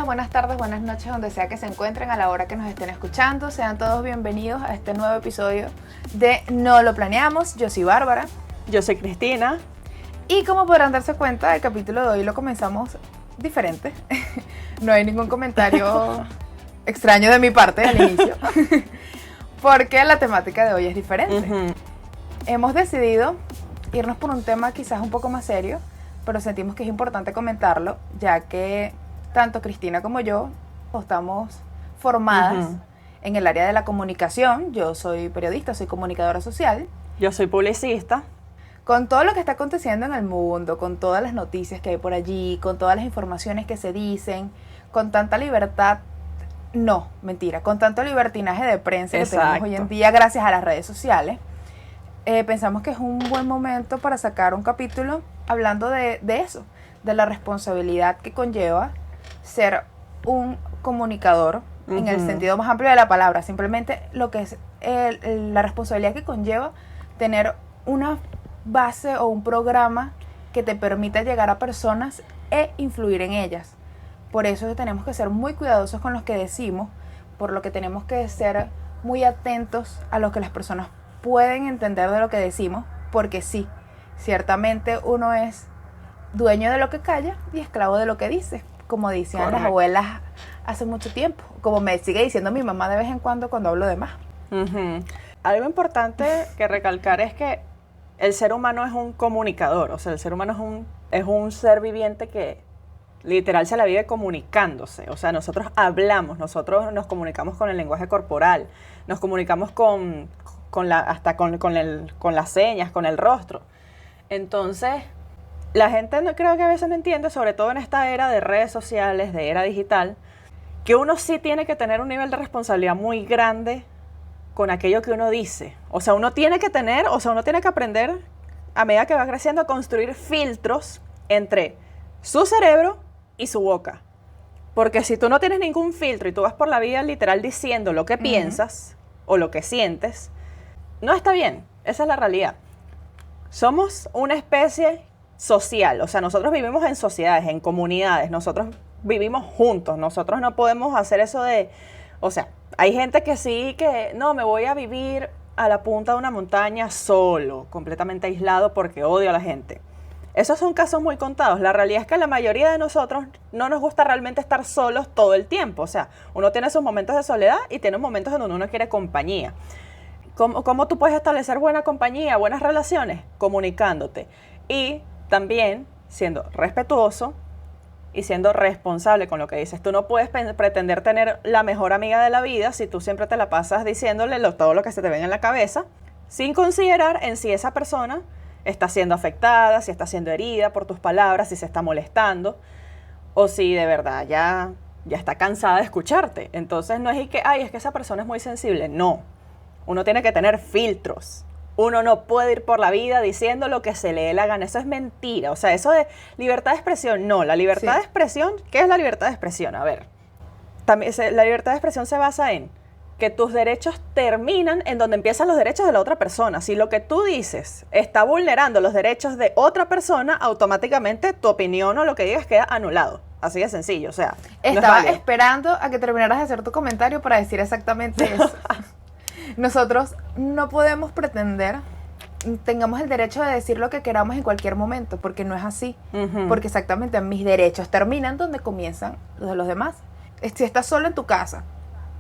días, buenas tardes, buenas noches, donde sea que se encuentren, a la hora que nos estén escuchando. Sean todos bienvenidos a este nuevo episodio de No lo planeamos. Yo soy Bárbara. Yo soy Cristina. Y como podrán darse cuenta, el capítulo de hoy lo comenzamos diferente. No hay ningún comentario extraño de mi parte al inicio, porque la temática de hoy es diferente. Hemos decidido irnos por un tema quizás un poco más serio, pero sentimos que es importante comentarlo, ya que tanto Cristina como yo estamos formadas en el área de la comunicación. Yo soy periodista, soy comunicadora social. Yo soy publicista. Con todo lo que está aconteciendo en el mundo, con todas las noticias que hay por allí, con todas las informaciones que se dicen, con tanta libertad, no, mentira, con tanto libertinaje de prensa que tenemos hoy en día gracias a las redes sociales, pensamos que es un buen momento para sacar un capítulo hablando de eso, de la responsabilidad que conlleva ser un comunicador en el sentido más amplio de la palabra, simplemente lo que es la responsabilidad que conlleva tener una base o un programa que te permita llegar a personas e influir en ellas. Por eso tenemos que ser muy cuidadosos con lo que decimos, por lo que tenemos que ser muy atentos a lo que las personas pueden entender de lo que decimos, porque sí, ciertamente uno es dueño de lo que calla y esclavo de lo que dice, como decían las abuelas hace mucho tiempo, como me sigue diciendo mi mamá de vez en cuando hablo de más. Algo importante que recalcar es que el ser humano es un comunicador, o sea, el ser humano es un ser viviente que literal se la vive comunicándose. O sea, nosotros hablamos, nosotros nos comunicamos con el lenguaje corporal, nos comunicamos con las señas, con el rostro. Entonces, la gente creo que a veces no entiende, sobre todo en esta era de redes sociales, de era digital, que uno sí tiene que tener un nivel de responsabilidad muy grande con aquello que uno dice. O sea, uno tiene que aprender a medida que va creciendo a construir filtros entre su cerebro y su boca. Porque si tú no tienes ningún filtro y tú vas por la vida literal diciendo lo que piensas o lo que sientes, no está bien. Esa es la realidad. Somos una especie social, o sea, nosotros vivimos en sociedades, en comunidades, nosotros vivimos juntos, nosotros no podemos hacer eso de, o sea, hay gente que sí, que no, me voy a vivir a la punta de una montaña solo, completamente aislado porque odio a la gente. Esos son casos muy contados. La realidad es que la mayoría de nosotros no nos gusta realmente estar solos todo el tiempo. O sea, uno tiene sus momentos de soledad y tiene momentos en donde uno quiere compañía. ¿Cómo tú puedes establecer buena compañía, buenas relaciones? Comunicándote. Y también siendo respetuoso y siendo responsable con lo que dices. Tú no puedes pretender tener la mejor amiga de la vida si tú siempre te la pasas diciéndole todo lo que se te venga en la cabeza, sin considerar en si esa persona está siendo afectada, si está siendo herida por tus palabras, si se está molestando, o si de verdad ya está cansada de escucharte. Entonces no es que, es que esa persona es muy sensible. No, uno tiene que tener filtros. Uno no puede ir por la vida diciendo lo que se le dé la gana. Eso es mentira. O sea, eso de libertad de expresión, no. La libertad de expresión, ¿qué es la libertad de expresión? A ver, la libertad de expresión se basa en que tus derechos terminan en donde empiezan los derechos de la otra persona. Si lo que tú dices está vulnerando los derechos de otra persona, automáticamente tu opinión o lo que digas queda anulado. Así de sencillo, o sea, estaba esperando a que terminaras de hacer tu comentario para decir exactamente eso. Nosotros no podemos pretender tengamos el derecho de decir lo que queramos en cualquier momento, porque no es así. Porque exactamente mis derechos terminan donde comienzan los de los demás. Si estás solo en tu casa,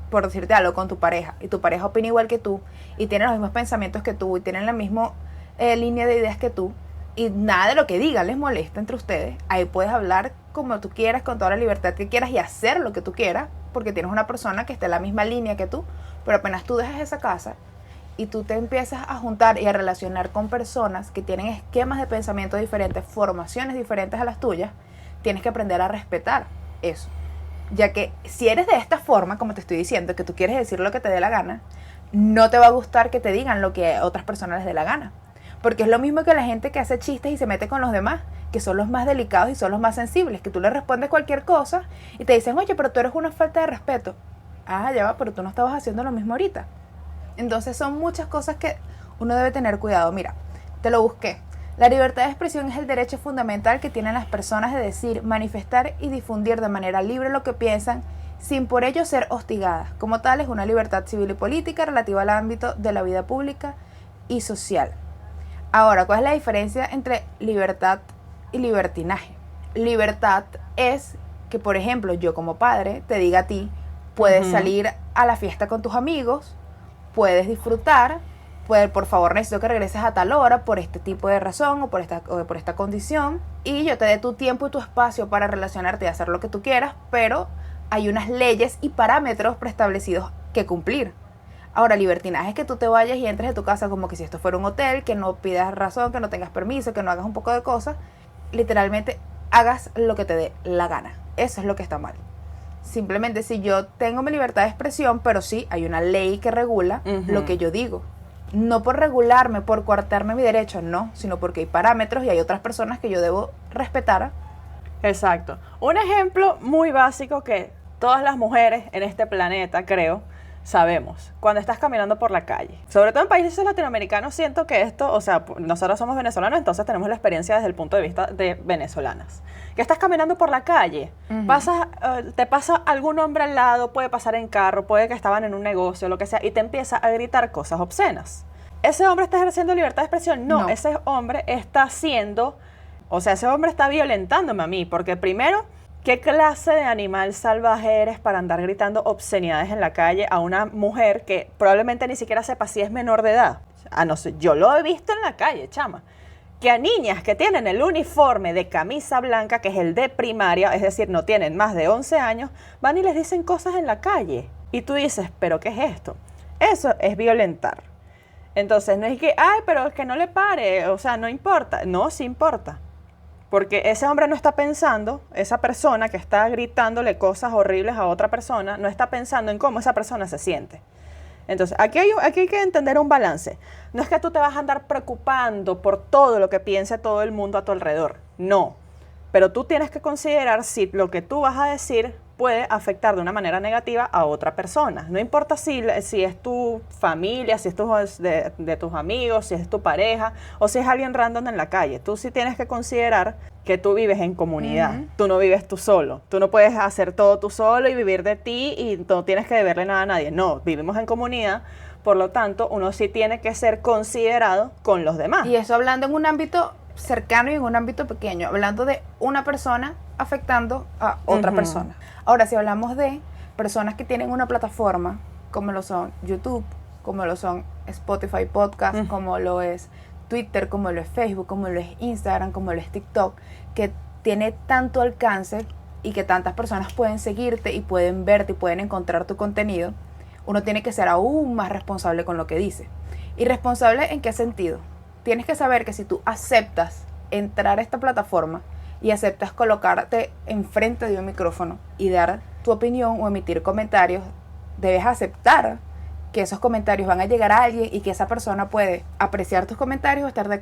por decirte algo, con tu pareja, y tu pareja opina igual que tú, y tiene los mismos pensamientos que tú, y tienen la misma línea de ideas que tú, y nada de lo que digan les molesta entre ustedes, ahí puedes hablar como tú quieras, con toda la libertad que quieras, y hacer lo que tú quieras, porque tienes una persona que está en la misma línea que tú. Pero apenas tú dejas esa casa y tú te empiezas a juntar y a relacionar con personas que tienen esquemas de pensamiento diferentes, formaciones diferentes a las tuyas, tienes que aprender a respetar eso. Ya que si eres de esta forma, como te estoy diciendo, que tú quieres decir lo que te dé la gana, no te va a gustar que te digan lo que a otras personas les dé la gana. Porque es lo mismo que la gente que hace chistes y se mete con los demás, que son los más delicados y son los más sensibles, que tú le respondes cualquier cosa y te dicen, oye, pero tú eres una falta de respeto. Ah, ya va, pero tú no estabas haciendo lo mismo ahorita. Entonces son muchas cosas que uno debe tener cuidado. Mira, te lo busqué. La libertad de expresión es el derecho fundamental que tienen las personas de decir, manifestar y difundir de manera libre lo que piensan, sin por ello ser hostigadas. Como tal, es una libertad civil y política relativa al ámbito de la vida pública y social. Ahora, ¿cuál es la diferencia entre libertad y libertinaje? Libertad es que, por ejemplo, yo como padre te diga a ti, puedes salir a la fiesta con tus amigos, puedes disfrutar, por favor necesito que regreses a tal hora por este tipo de razón o por esta condición, y yo te dé tu tiempo y tu espacio para relacionarte y hacer lo que tú quieras, pero hay unas leyes y parámetros preestablecidos que cumplir. Ahora, libertinaje es que tú te vayas y entres de tu casa como que si esto fuera un hotel, que no pidas razón, que no tengas permiso, que no hagas un poco de cosas, literalmente hagas lo que te dé la gana. Eso es lo que está mal. Simplemente si yo tengo mi libertad de expresión, pero sí hay una ley que regula lo que yo digo. No por regularme, por coartarme mi derecho, no, sino porque hay parámetros y hay otras personas que yo debo respetar. Exacto. Un ejemplo muy básico que todas las mujeres en este planeta, creo, sabemos. Cuando estás caminando por la calle. Sobre todo en países latinoamericanos siento que esto, o sea, nosotros somos venezolanos, entonces tenemos la experiencia desde el punto de vista de venezolanas. Que estás caminando por la calle, te pasa algún hombre al lado, puede pasar en carro, puede que estaban en un negocio, lo que sea, y te empieza a gritar cosas obscenas. ¿Ese hombre está ejerciendo libertad de expresión? No. Ese hombre está haciendo, o sea, ese hombre está violentándome a mí, porque primero, ¿qué clase de animal salvaje eres para andar gritando obscenidades en la calle a una mujer que probablemente ni siquiera sepa si es menor de edad? No sé, yo lo he visto en la calle, chama. Que a niñas que tienen el uniforme de camisa blanca, que es el de primaria, es decir, no tienen más de 11 años, van y les dicen cosas en la calle. Y tú dices, ¿pero qué es esto? Eso es violentar. Entonces, no es que, ay, pero es que no le pare, o sea, no importa. No, sí importa. Porque ese hombre no está pensando, esa persona que está gritándole cosas horribles a otra persona, no está pensando en cómo esa persona se siente. Entonces, aquí hay que entender un balance. No es que tú te vas a andar preocupando por todo lo que piense todo el mundo a tu alrededor. No. Pero tú tienes que considerar si lo que tú vas a decir puede afectar de una manera negativa a otra persona. No importa si es tu familia, si es de tus amigos, si es tu pareja o si es alguien random en la calle. Tú sí tienes que considerar que tú vives en comunidad. Tú no vives tú solo. Tú no puedes hacer todo tú solo y vivir de ti y no tienes que deberle nada a nadie. No, vivimos en comunidad. Por lo tanto, uno sí tiene que ser considerado con los demás. Y eso hablando en un ámbito cercano y en un ámbito pequeño, hablando de una persona afectando a otra persona. Ahora, si hablamos de personas que tienen una plataforma, como lo son YouTube, como lo son Spotify Podcast, como lo es Twitter, como lo es Facebook, como lo es Instagram, como lo es TikTok, que tiene tanto alcance y que tantas personas pueden seguirte y pueden verte y pueden encontrar tu contenido, uno tiene que ser aún más responsable con lo que dice. ¿Y responsable en qué sentido? Tienes que saber que si tú aceptas entrar a esta plataforma y aceptas colocarte enfrente de un micrófono y dar tu opinión o emitir comentarios, debes aceptar que esos comentarios van a llegar a alguien y que esa persona puede apreciar tus comentarios, estar de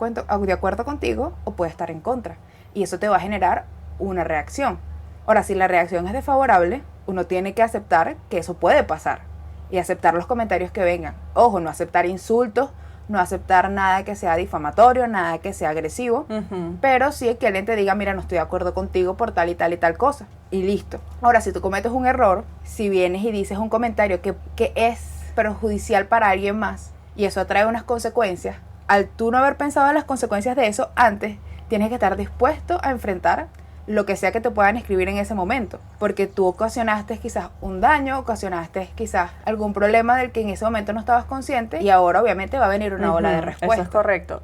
acuerdo contigo o puede estar en contra. Y eso te va a generar una reacción. Ahora, si la reacción es desfavorable, uno tiene que aceptar que eso puede pasar y aceptar los comentarios que vengan. Ojo, no aceptar insultos, no aceptar nada que sea difamatorio, nada que sea agresivo, pero sí que alguien te diga, mira, no estoy de acuerdo contigo por tal y tal y tal cosa, y listo. Ahora, si tú cometes un error, si vienes y dices un comentario que es perjudicial para alguien más, y eso trae unas consecuencias, al tú no haber pensado en las consecuencias de eso antes, tienes que estar dispuesto a enfrentar lo que sea que te puedan escribir en ese momento, porque tú ocasionaste quizás un daño, ocasionaste quizás algún problema del que en ese momento no estabas consciente y ahora obviamente va a venir una ola de respuesta. Eso es correcto.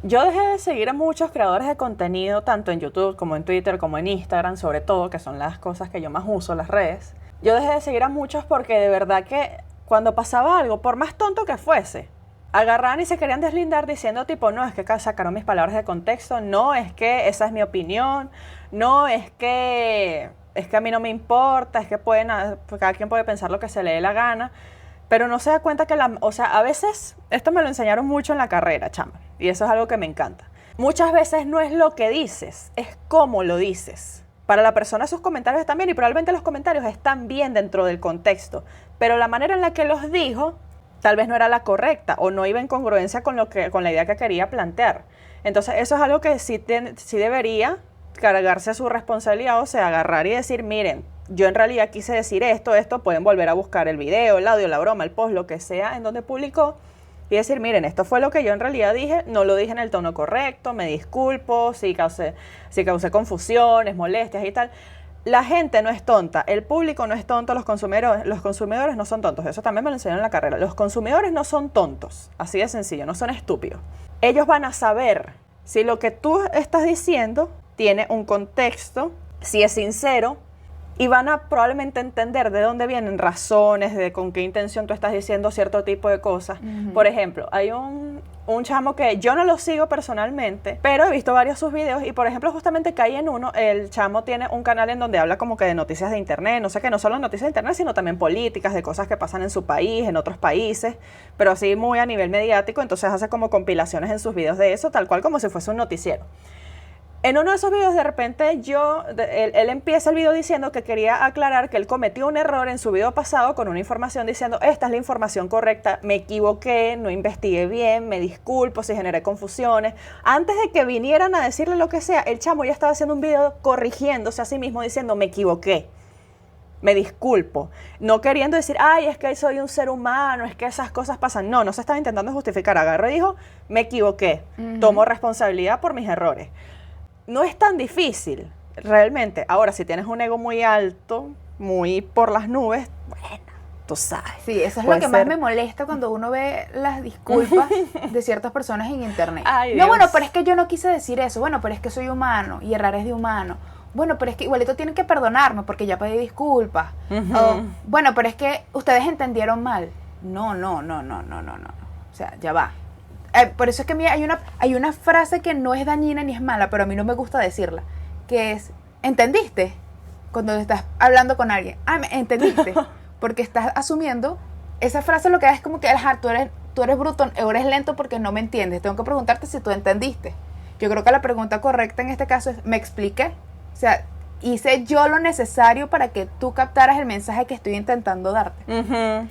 Yo dejé de seguir a muchos creadores de contenido, tanto en YouTube como en Twitter, como en Instagram, sobre todo, que son las cosas que yo más uso, las redes. Yo dejé de seguir a muchos porque de verdad que cuando pasaba algo, por más tonto que fuese, agarraban y se querían deslindar diciendo tipo, no, es que sacaron mis palabras de contexto, no, es que esa es mi opinión, no, es que a mí no me importa, es que cada quien puede pensar lo que se le dé la gana, pero no se da cuenta que a veces, esto me lo enseñaron mucho en la carrera, chama, y eso es algo que me encanta. Muchas veces no es lo que dices, es cómo lo dices. Para la persona sus comentarios están bien y probablemente los comentarios están bien dentro del contexto, pero la manera en la que los dijo tal vez no era la correcta o no iba en congruencia con la idea que quería plantear. Entonces eso es algo que sí debería cargarse su responsabilidad, o sea, agarrar y decir, miren, yo en realidad quise decir esto, pueden volver a buscar el video, el audio, la broma, el post, lo que sea, en donde publicó, y decir, miren, esto fue lo que yo en realidad dije, no lo dije en el tono correcto, me disculpo, si causé confusiones, molestias y tal. La gente no es tonta, el público no es tonto, los consumidores no son tontos, eso también me lo enseñaron en la carrera. Los consumidores no son tontos, así de sencillo, no son estúpidos. Ellos van a saber si lo que tú estás diciendo tiene un contexto, si es sincero, y van a probablemente entender de dónde vienen razones, de con qué intención tú estás diciendo cierto tipo de cosas. Por ejemplo, hay un chamo que yo no lo sigo personalmente, pero he visto varios de sus videos y, por ejemplo, justamente caí en uno. El chamo tiene un canal en donde habla como que de noticias de internet, no sé qué, no solo noticias de internet, sino también políticas, de cosas que pasan en su país, en otros países, pero así muy a nivel mediático. Entonces hace como compilaciones en sus videos de eso, tal cual como si fuese un noticiero. En uno de esos videos, de repente, él empieza el video diciendo que quería aclarar que él cometió un error en su video pasado con una información diciendo, esta es la información correcta, me equivoqué, no investigué bien, me disculpo si generé confusiones. Antes de que vinieran a decirle lo que sea, el chamo ya estaba haciendo un video corrigiéndose a sí mismo diciendo, me equivoqué, me disculpo. No queriendo decir, ay, es que soy un ser humano, es que esas cosas pasan. No se estaba intentando justificar. Agarró y dijo, me equivoqué, tomo responsabilidad por mis errores. No es tan difícil, realmente. Ahora, si tienes un ego muy alto, muy por las nubes, bueno, tú sabes. Sí, eso es lo que más me molesta cuando uno ve las disculpas de ciertas personas en internet. Ay, no, Dios. bueno, pero es que yo no quise decir eso. Bueno, pero es que soy humano y errar es de humano. Bueno, pero es que igualito tienen que perdonarme porque ya pedí disculpas. O, bueno, pero es que ustedes entendieron mal. No. O sea, ya va. Por eso es que a mí hay una frase que no es dañina ni es mala, pero a mí no me gusta decirla, que es, ¿entendiste? Cuando estás hablando con alguien, ¿entendiste? Porque estás asumiendo, esa frase lo que es como que, tú eres bruto, eres lento porque no me entiendes, tengo que preguntarte si tú entendiste. Yo creo que la pregunta correcta en este caso es, ¿me expliqué? O sea, hice yo lo necesario para que tú captaras el mensaje que estoy intentando darte.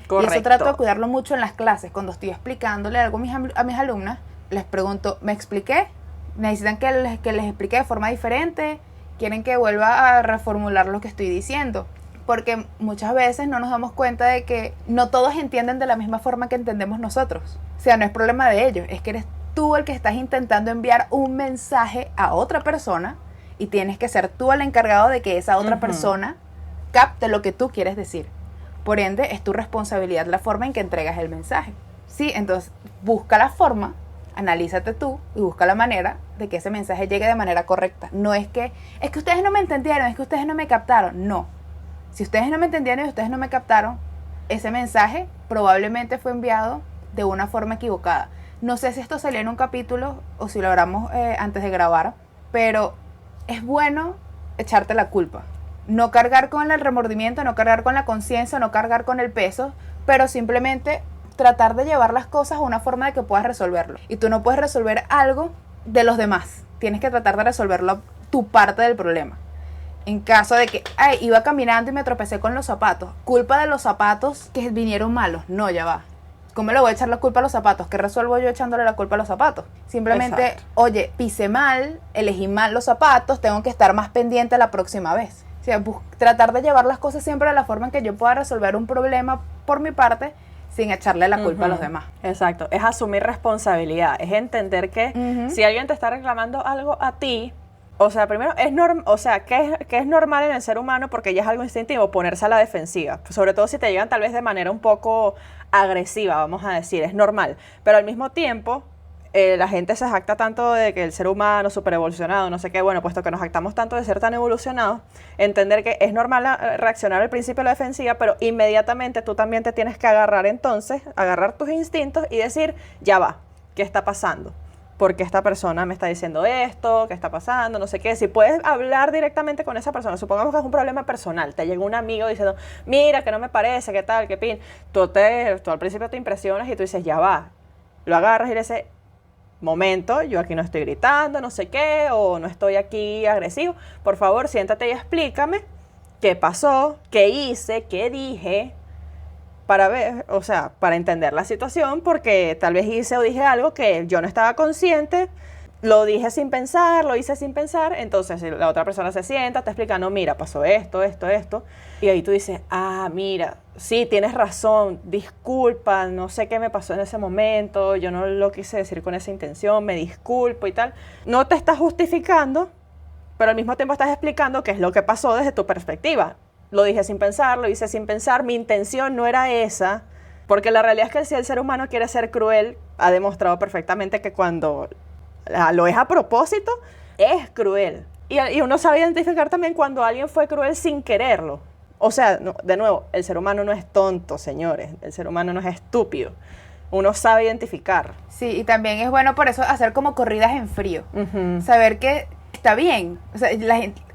Correcto. Y eso trato de cuidarlo mucho en las clases. Cuando estoy explicándole algo a mis alumnas, les pregunto, ¿me expliqué? ¿Necesitan que les explique de forma diferente? ¿Quieren que vuelva a reformular lo que estoy diciendo? Porque muchas veces no nos damos cuenta de que no todos entienden de la misma forma que entendemos nosotros. O sea, no es problema de ellos, es que eres tú el que estás intentando enviar un mensaje a otra persona y tienes que ser tú el encargado de que esa otra persona capte lo que tú quieres decir. Por ende, es tu responsabilidad la forma en que entregas el mensaje. Sí, entonces busca la forma, analízate tú y busca la manera de que ese mensaje llegue de manera correcta. No es que ustedes no me entendieron, es que ustedes no me captaron. No. Si ustedes no me entendieron y ustedes no me captaron, ese mensaje probablemente fue enviado de una forma equivocada. No sé si esto salió en un capítulo o si lo hablamos antes de grabar, pero es bueno echarte la culpa. No cargar con el remordimiento, no cargar con la conciencia, no cargar con el peso, pero simplemente tratar de llevar las cosas a una forma de que puedas resolverlo. Y tú no puedes resolver algo de los demás. Tienes que tratar de resolverlo tu parte del problema. En caso de que, iba caminando y me tropecé con los zapatos. Culpa de los zapatos que vinieron malos. No, ya va. ¿Cómo le voy a echar la culpa a los zapatos? ¿Qué resuelvo yo echándole la culpa a los zapatos? Simplemente, Exacto. Oye, pisé mal, elegí mal los zapatos, tengo que estar más pendiente la próxima vez. O sea, tratar de llevar las cosas siempre de la forma en que yo pueda resolver un problema por mi parte sin echarle la culpa a los demás. Exacto, es asumir responsabilidad, es entender que si alguien te está reclamando algo a ti, o sea, primero, que es normal en el ser humano porque ya es algo instintivo ponerse a la defensiva, sobre todo si te llegan tal vez de manera un poco agresiva, vamos a decir, es normal, pero al mismo tiempo la gente se jacta tanto de que el ser humano super evolucionado, no sé qué, bueno, puesto que nos jactamos tanto de ser tan evolucionados, entender que es normal reaccionar al principio a la defensiva, pero inmediatamente tú también te tienes que agarrar tus instintos y decir, ya va, ¿qué está pasando? Porque esta persona me está diciendo esto, ¿qué está pasando? No sé qué. Si puedes hablar directamente con esa persona, supongamos que es un problema personal, te llega un amigo diciendo, mira, que no me parece, qué tal, qué pin. Tú al principio te impresionas y tú dices, ya va. Lo agarras y le dices, momento, yo aquí no estoy gritando, no sé qué, o no estoy aquí agresivo. Por favor, siéntate y explícame qué pasó, qué hice, qué dije. para ver, o sea, para entender la situación, porque tal vez hice o dije algo que yo no estaba consciente, lo dije sin pensar, lo hice sin pensar, entonces la otra persona se sienta, te explica, no, mira, pasó esto, y ahí tú dices, ah, mira, sí, tienes razón, disculpa, no sé qué me pasó en ese momento, yo no lo quise decir con esa intención, me disculpo y tal. No te estás justificando, pero al mismo tiempo estás explicando qué es lo que pasó desde tu perspectiva. Lo dije sin pensar, lo hice sin pensar, mi intención no era esa, porque la realidad es que si el ser humano quiere ser cruel, ha demostrado perfectamente que cuando lo es a propósito, es cruel. Y uno sabe identificar también cuando alguien fue cruel sin quererlo. O sea, no, de nuevo, el ser humano no es tonto, señores. El ser humano no es estúpido. Uno sabe identificar. Sí, y también es bueno por eso hacer como corridas en frío. Saber que está bien. O sea,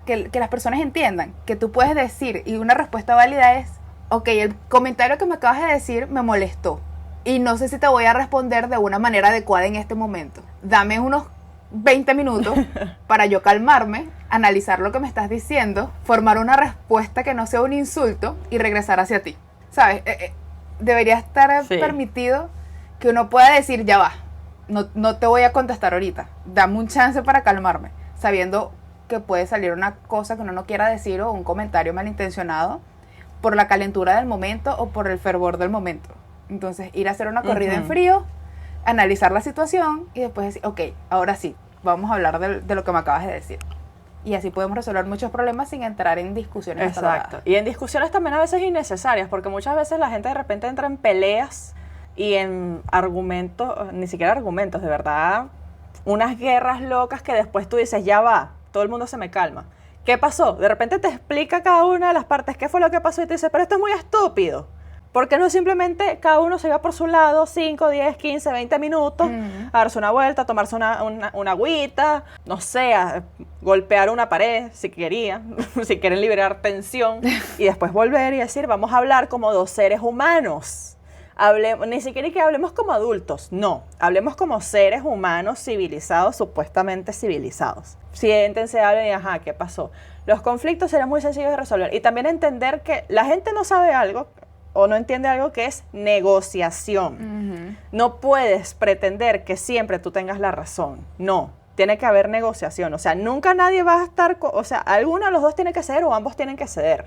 que las personas entiendan que tú puedes decir, y una respuesta válida es, ok, el comentario que me acabas de decir me molestó. Y no sé si te voy a responder de una manera adecuada en este momento. Dame unos 20 minutos para yo calmarme, analizar lo que me estás diciendo, formar una respuesta que no sea un insulto y regresar hacia ti. ¿Sabes? Debería estar permitido que uno pueda decir, ya va, no te voy a contestar ahorita. Dame un chance para calmarme, sabiendo que puede salir una cosa que uno no quiera decir o un comentario malintencionado por la calentura del momento o por el fervor del momento. Entonces, ir a hacer una corrida en frío, analizar la situación y después decir, ok, ahora sí, vamos a hablar de lo que me acabas de decir. Y así podemos resolver muchos problemas sin entrar en discusiones. Exacto. Y en discusiones también a veces innecesarias, porque muchas veces la gente de repente entra en peleas y en argumentos, ni siquiera argumentos, de verdad, unas guerras locas que después tú dices, ya va, todo el mundo se me calma. ¿Qué pasó? De repente te explica cada una de las partes qué fue lo que pasó y te dice, pero esto es muy estúpido. Porque no simplemente cada uno se iba por su lado 5, 10, 15, 20 minutos a darse una vuelta, a tomarse una agüita, no sé, a golpear una pared si querían, si quieren liberar tensión y después volver y decir, vamos a hablar como dos seres humanos. Ni siquiera que hablemos como adultos, no, hablemos como seres humanos civilizados, supuestamente civilizados. Siéntense, hablen y ajá, ¿qué pasó? Los conflictos serán muy sencillos de resolver y también entender que la gente no sabe algo o no entiende algo que es negociación. No puedes pretender que siempre tú tengas la razón. No, tiene que haber negociación. O sea, nunca nadie va a estar... O sea, alguno de los dos tiene que ceder o ambos tienen que ceder.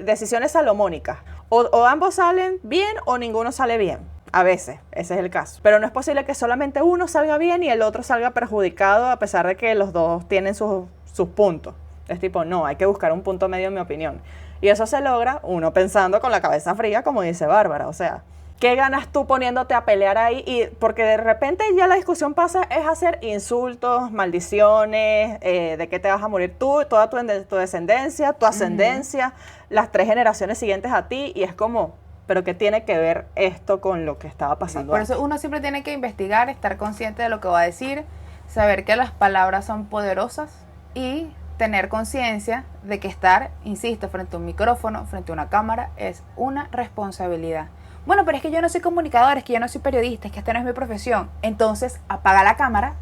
Decisiones salomónicas. O ambos salen bien o ninguno sale bien. A veces, ese es el caso. Pero no es posible que solamente uno salga bien y el otro salga perjudicado a pesar de que los dos tienen sus puntos. Es tipo, no, hay que buscar un punto medio en mi opinión. Y eso se logra uno pensando con la cabeza fría, como dice Bárbara. O sea, ¿qué ganas tú poniéndote a pelear ahí? Y porque de repente ya la discusión pasa es hacer insultos, maldiciones, de qué te vas a morir tú, toda tu descendencia, tu ascendencia, las 3 generaciones siguientes a ti. Y es como, ¿pero qué tiene que ver esto con lo que estaba pasando? Por eso uno siempre tiene que investigar, estar consciente de lo que va a decir, saber que las palabras son poderosas y tener conciencia de que estar, insisto, frente a un micrófono, frente a una cámara, es una responsabilidad. Bueno, pero es que yo no soy comunicador, es que yo no soy periodista, es que esta no es mi profesión. Entonces, apaga la cámara,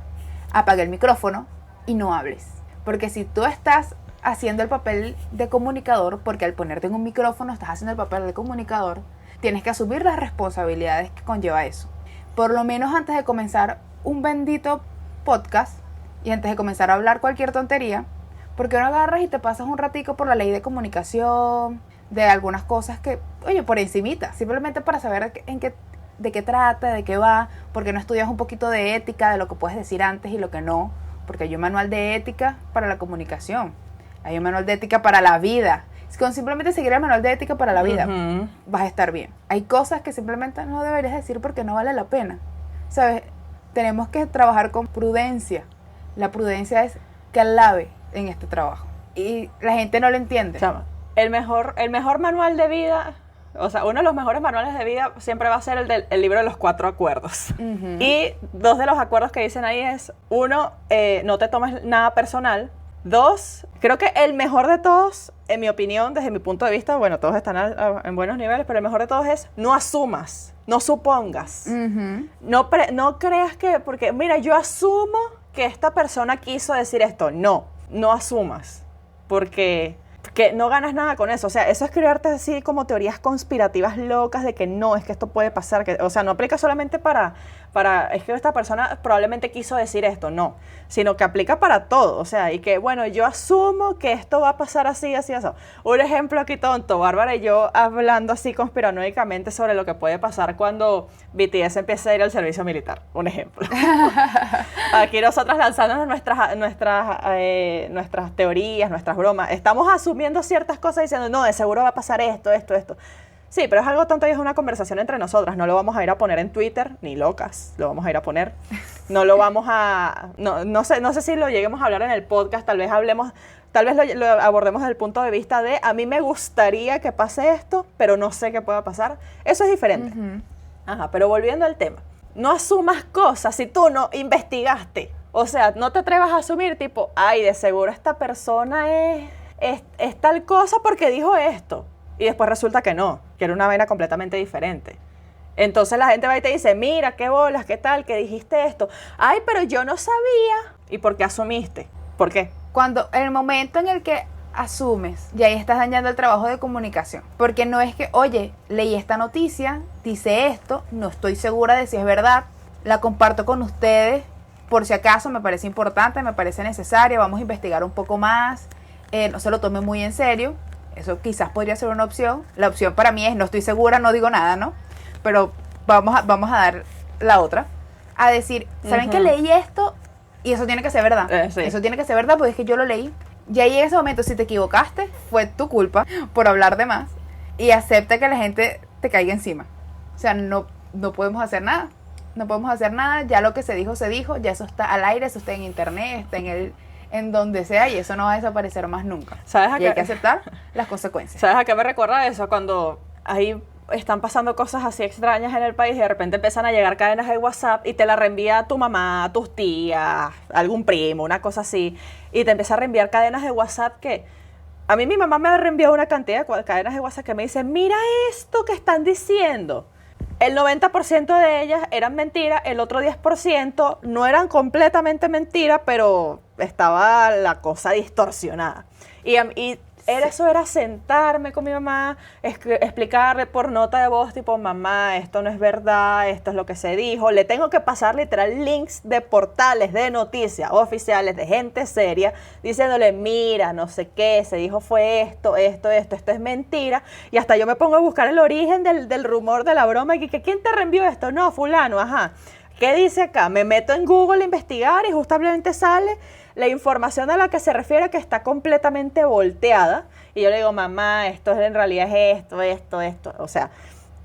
apaga el micrófono y no hables. Porque si tú estás haciendo el papel de comunicador, porque al ponerte en un micrófono estás haciendo el papel de comunicador, tienes que asumir las responsabilidades que conlleva eso. Por lo menos antes de comenzar un bendito podcast y antes de comenzar a hablar cualquier tontería, porque no agarras y te pasas un ratico por la ley de comunicación, de algunas cosas que, oye, por encimita, simplemente para saber de qué trata, de qué va, porque no estudias un poquito de ética, de lo que puedes decir antes y lo que no, porque hay un manual de ética para la comunicación, hay un manual de ética para la vida. Con simplemente seguir el manual de ética para la vida, vas a estar bien. Hay cosas que simplemente no deberías decir porque no vale la pena. ¿Sabes? Tenemos que trabajar con prudencia. La prudencia es clave en este trabajo. Y la gente no lo entiende. Chama, el mejor manual de vida, o sea, uno de los mejores manuales de vida siempre va a ser el libro de los 4 acuerdos. Y 2 de los acuerdos que dicen ahí es, 1, no te tomes nada personal. 2, creo que el mejor de todos, en mi opinión, desde mi punto de vista, bueno, todos están en buenos niveles, pero el mejor de todos es no asumas, no supongas. No creas que, porque mira, yo asumo que esta persona quiso decir esto. No asumas, porque que no ganas nada con eso. O sea, eso es crearte así como teorías conspirativas locas de que no, es que esto puede pasar. Que, o sea, no aplica solamente para, es que esta persona probablemente quiso decir esto, no. Sino que aplica para todo. O sea, y que, bueno, yo asumo que esto va a pasar así, así, así. Un ejemplo aquí tonto, Bárbara y yo hablando así conspiranoicamente sobre lo que puede pasar cuando BTS empiece a ir al servicio militar. Un ejemplo. Aquí nosotras lanzándonos nuestras teorías, nuestras bromas. Estamos asumiendo ciertas cosas diciendo, no, de seguro va a pasar esto, esto, esto. Sí, pero es algo tonto y es una conversación entre nosotras. No lo vamos a ir a poner en Twitter, ni locas, lo vamos a ir a poner. No lo vamos a... No sé si lo lleguemos a hablar en el podcast, tal vez lo abordemos desde el punto de vista de, a mí me gustaría que pase esto, pero no sé qué pueda pasar. Eso es diferente. Ajá, pero volviendo al tema. No asumas cosas si tú no investigaste. O sea, no te atrevas a asumir tipo, ay, de seguro esta persona es tal cosa porque dijo esto. Y después resulta que no, que era una vaina completamente diferente. Entonces la gente va y te dice, mira, qué bolas, qué tal, que dijiste esto. Ay, pero yo no sabía. ¿Y por qué asumiste? ¿Por qué? Cuando el momento en el que asumes, y ahí estás dañando el trabajo de comunicación. Porque no es que, oye, leí esta noticia, dice esto, no estoy segura de si es verdad, la comparto con ustedes, por si acaso me parece importante, me parece necesaria, vamos a investigar un poco más, no se lo tome muy en serio. Eso quizás podría ser una opción. La opción para mí es, no estoy segura, no digo nada, ¿no? Pero vamos a dar la otra. A decir, ¿saben que leí esto? Y eso tiene que ser verdad. Sí. Eso tiene que ser verdad porque es que yo lo leí. Y ahí en ese momento, si te equivocaste, fue tu culpa por hablar de más. Y acepta que la gente te caiga encima. O sea, no podemos hacer nada. No podemos hacer nada. Ya lo que se dijo, ya eso está al aire, eso está en internet, está en donde sea, y eso no va a desaparecer más nunca. ¿Sabes y hay que aceptar las consecuencias. ¿Sabes a qué me recuerda eso? Cuando ahí están pasando cosas así extrañas en el país y de repente empiezan a llegar cadenas de WhatsApp y te la reenvía tu mamá, tus tías, algún primo, una cosa así, y te empieza a reenviar cadenas de WhatsApp que... A mí mi mamá me ha reenviado una cantidad de cadenas de WhatsApp que me dicen, mira esto que están diciendo. El 90% de ellas eran mentiras, el otro 10% no eran completamente mentiras, pero estaba la cosa distorsionada. Eso era sentarme con mi mamá, explicarle por nota de voz, tipo, mamá, esto no es verdad, esto es lo que se dijo. Le tengo que pasar literal links de portales de noticias oficiales de gente seria, diciéndole, mira, no sé qué, se dijo fue esto es mentira. Y hasta yo me pongo a buscar el origen del rumor de la broma y que ¿quién te reenvió esto? No, fulano, ajá. ¿Qué dice acá? Me meto en Google a investigar y justamente sale la información a la que se refiere que está completamente volteada. Y yo le digo, mamá, esto en realidad es esto. O sea,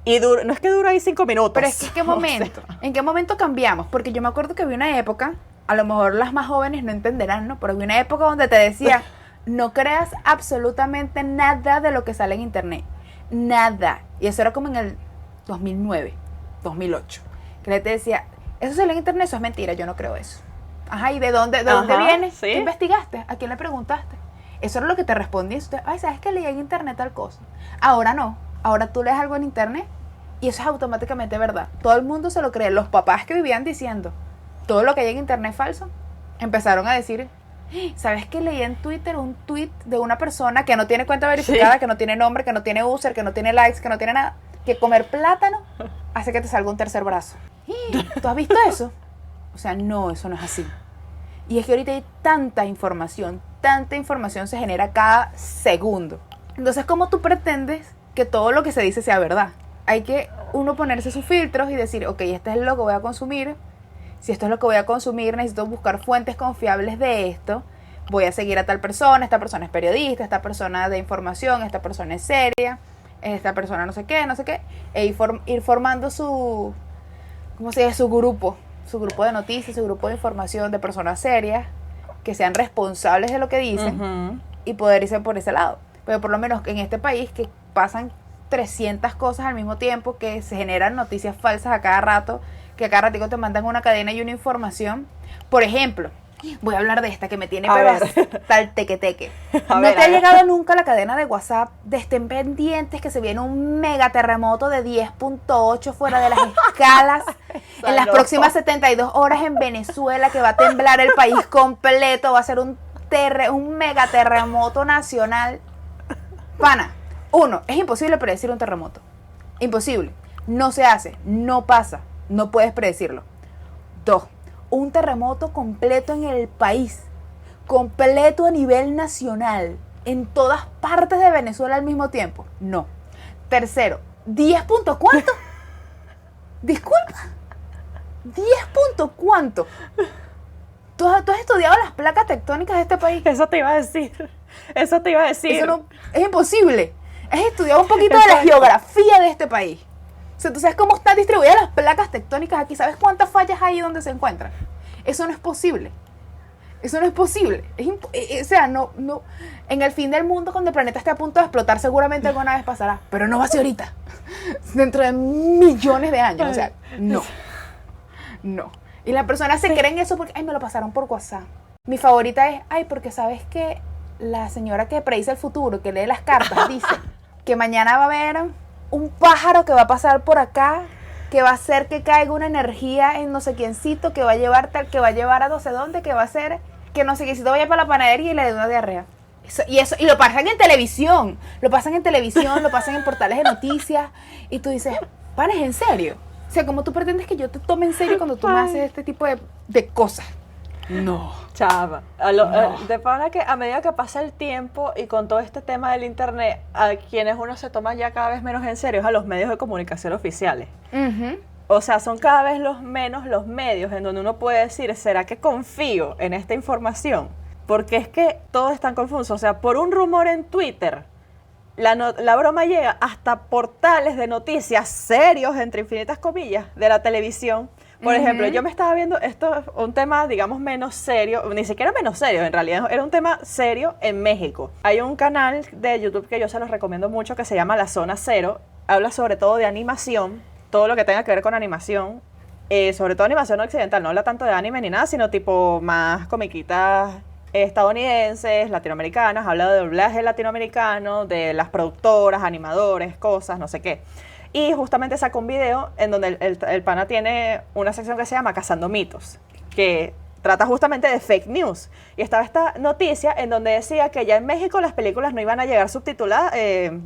y no es que dura ahí 5 minutos. Pero es que ¿en qué momento? O sea, ¿en qué momento cambiamos? Porque yo me acuerdo que había una época, a lo mejor las más jóvenes no entenderán, ¿no? Pero había una época donde te decía, no creas absolutamente nada de lo que sale en internet. Nada. Y eso era como en el 2009, 2008. Que te decía, eso sale en internet, eso es mentira, yo no creo eso. Ajá, ¿y de dónde viene? ¿Sí? ¿Qué investigaste? ¿A quién le preguntaste? Eso era lo que te respondí. Ay, ¿sabes que leí en internet tal cosa? Ahora no. Ahora tú lees algo en internet y eso es automáticamente verdad. Todo el mundo se lo cree. Los papás que vivían diciendo todo lo que hay en internet es falso, empezaron a decir, ¿sabes que leí en Twitter un tweet de una persona que no tiene cuenta verificada, que no tiene nombre, que no tiene user, que no tiene likes, que no tiene nada, que comer plátano hace que te salga un tercer brazo? ¿Tú has visto eso? O sea, no, eso no es así. Y es que ahorita hay tanta información se genera cada segundo. Entonces, ¿cómo tú pretendes que todo lo que se dice sea verdad? Hay que uno ponerse sus filtros y decir, ok, esto es lo que voy a consumir. Si esto es lo que voy a consumir, necesito buscar fuentes confiables de esto. Voy a seguir a tal persona, esta persona es periodista, esta persona de información, esta persona es seria, esta persona no sé qué, e ir formando su, ¿cómo se llama? Su grupo de noticias, su grupo de información de personas serias que sean responsables de lo que dicen y poder irse por ese lado. Pero por lo menos en este país que pasan 300 cosas al mismo tiempo, que se generan noticias falsas a cada rato, que a cada ratito te mandan una cadena y una información. Por ejemplo, voy a hablar de esta que me tiene tal teque. ¿No te ha llegado nunca la cadena de WhatsApp de estén pendientes que se viene un mega terremoto de 10.8 fuera de las escalas en las próximas 72 horas en Venezuela, que va a temblar el país completo, va a ser un mega terremoto nacional? Pana, uno, es imposible predecir un terremoto. Imposible. No se hace, no pasa, no puedes predecirlo. Dos, un terremoto completo en el país, completo a nivel nacional, en todas partes de Venezuela al mismo tiempo. No. Tercero, 10 punto cuánto. Disculpa. 10 punto cuánto. ¿Tú has estudiado las placas tectónicas de este país? Eso te iba a decir. Eso te iba a decir. Eso no, es imposible. Has estudiado un poquito de la geografía de este país. O sea, tú sabes cómo están distribuidas las placas tectónicas aquí. ¿Sabes cuántas fallas hay donde se encuentran? Eso no es posible. Eso no es posible. O sea, no. En el fin del mundo, cuando el planeta esté a punto de explotar, seguramente alguna vez pasará. Pero no va a ser ahorita. Dentro de millones de años. O sea, no. No. Y las personas se creen eso porque, ay, me lo pasaron por WhatsApp. Mi favorita es, ay, porque sabes que la señora que predice el futuro, que lee las cartas, dice que mañana va a haber un pájaro que va a pasar por acá, que va a hacer que caiga una energía en no sé quiéncito, que va a llevar tal, que va a llevar a no sé dónde, que va a hacer que no sé quiéncito vaya para la panadería y le dé una diarrea. Y lo pasan en televisión, lo pasan en portales de noticias, y tú dices, ¿panes en serio? O sea, ¿cómo tú pretendes que yo te tome en serio cuando tú me haces este tipo de cosas? No. Chava, No. de pana que a medida que pasa el tiempo y con todo este tema del internet, a quienes uno se toma ya cada vez menos en serio es a los medios de comunicación oficiales. Uh-huh. O sea, son cada vez menos los medios en donde uno puede decir, ¿será que confío en esta información? Porque es que todo es tan confuso. O sea, por un rumor en Twitter, la broma llega hasta portales de noticias serios, entre infinitas comillas, de la televisión. Por ejemplo, yo me estaba viendo, esto es un tema, digamos, menos serio, ni siquiera menos serio, en realidad era un tema serio en México. Hay un canal de YouTube que yo se los recomiendo mucho que se llama La Zona Cero, habla sobre todo de animación, todo lo que tenga que ver con animación, sobre todo animación occidental, no habla tanto de anime ni nada, sino tipo más comiquitas estadounidenses, latinoamericanas, habla de doblaje latinoamericano, de las productoras, animadores, cosas, no sé qué. Y justamente sacó un video en donde el pana tiene una sección que se llama Cazando Mitos, que trata justamente de fake news. Y estaba esta noticia en donde decía que ya en México las películas no iban a llegar subtituladas,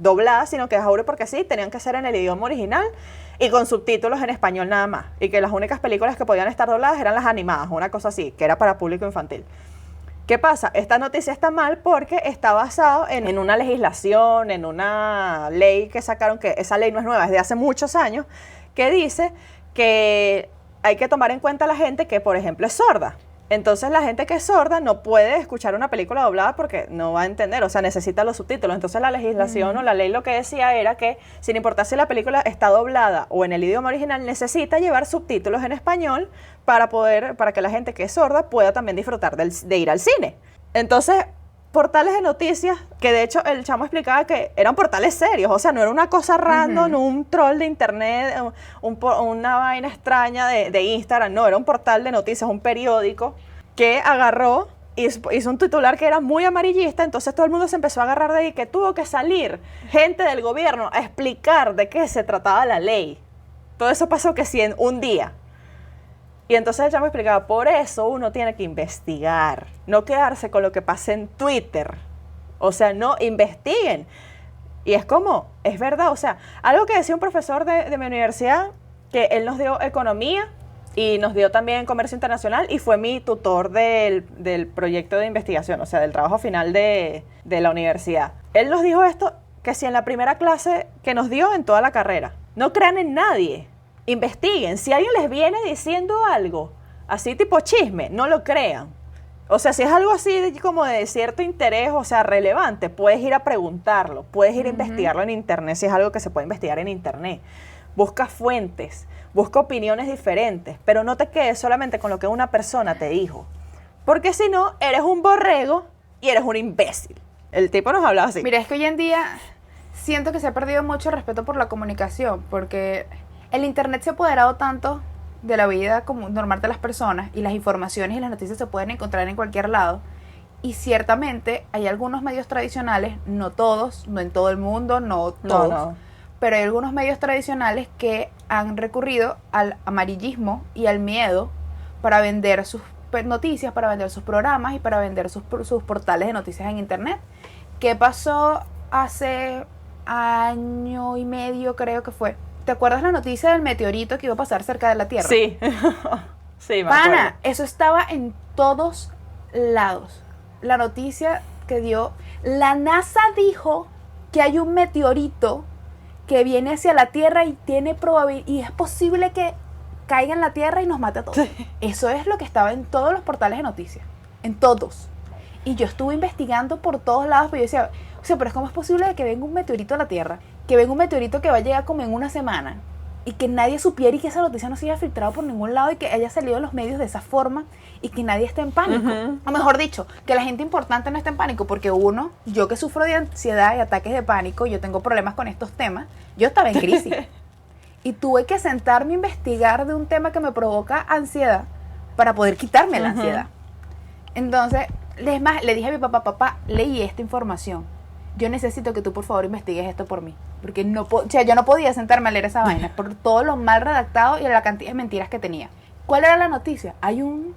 dobladas, sino que juro porque sí, tenían que ser en el idioma original y con subtítulos en español nada más. Y que las únicas películas que podían estar dobladas eran las animadas, una cosa así, que era para público infantil. ¿Qué pasa? Esta noticia está mal porque está basado en una legislación, en una ley que sacaron, que esa ley no es nueva, es de hace muchos años, que dice que hay que tomar en cuenta a la gente que, por ejemplo, es sorda. Entonces la gente que es sorda no puede escuchar una película doblada porque no va a entender, o sea, necesita los subtítulos. Entonces la legislación o la ley lo que decía era que, sin importar si la película está doblada o en el idioma original, necesita llevar subtítulos en español para que la gente que es sorda pueda también disfrutar de ir al cine. Entonces, portales de noticias, que de hecho el chamo explicaba que eran portales serios, o sea, no era una cosa random, un troll de internet, una vaina extraña de Instagram, no, era un portal de noticias, un periódico que agarró, hizo un titular que era muy amarillista, entonces todo el mundo se empezó a agarrar de ahí, que tuvo que salir gente del gobierno a explicar de qué se trataba la ley. Todo eso pasó que sí en un día. Y entonces el chamo explicaba, por eso uno tiene que investigar, no quedarse con lo que pasa en Twitter. O sea, no, investiguen. Y es como, es verdad, o sea, algo que decía un profesor de mi universidad, que él nos dio economía y nos dio también comercio internacional y fue mi tutor del proyecto de investigación, o sea, del trabajo final de la universidad. Él nos dijo esto, que si en la primera clase que nos dio en toda la carrera, no crean en nadie. Investiguen, si alguien les viene diciendo algo, así tipo chisme, no lo crean. O sea, si es algo así como de cierto interés, o sea, relevante, puedes ir a preguntarlo, puedes ir a investigarlo en internet, si es algo que se puede investigar en internet. Busca fuentes, busca opiniones diferentes, pero no te quedes solamente con lo que una persona te dijo. Porque si no, eres un borrego y eres un imbécil. El tipo nos hablaba así. Mira, es que hoy en día siento que se ha perdido mucho respeto por la comunicación, porque el internet se ha apoderado tanto de la vida como normal de las personas y las informaciones y las noticias se pueden encontrar en cualquier lado. Y ciertamente hay algunos medios tradicionales, no todos, no en todo el mundo, no todos, No. pero hay algunos medios tradicionales que han recurrido al amarillismo y al miedo para vender sus noticias, para vender sus programas y para vender sus portales de noticias en internet. ¿Qué pasó hace año y medio, creo que fue. ¿Te acuerdas la noticia del meteorito que iba a pasar cerca de la Tierra? Sí. Sí, me Pana, acuerdo. eso estaba en todos lados. La noticia que dio, la NASA dijo que hay un meteorito que viene hacia la Tierra y tiene y es posible que caiga en la Tierra y nos mate a todos. Sí. Eso es lo que estaba en todos los portales de noticias, en todos. Y yo estuve investigando por todos lados, pero yo decía, o sea, pero ¿cómo es posible que venga un meteorito a la Tierra? Que venga un meteorito que va a llegar como en una semana y que nadie supiera y que esa noticia no se haya filtrado por ningún lado y que haya salido en los medios de esa forma y que nadie esté en pánico. O mejor dicho, que la gente importante no esté en pánico, porque uno, yo que sufro de ansiedad y ataques de pánico, yo tengo problemas con estos temas, yo estaba en crisis. Y tuve que sentarme a investigar de un tema que me provoca ansiedad para poder quitarme la ansiedad. Entonces, le dije a mi papá, leí esta información. Yo necesito que tú por favor investigues esto por mí. Porque yo no podía sentarme a leer esa vaina por todo lo mal redactado y la cantidad de mentiras que tenía. ¿Cuál era la noticia? Hay un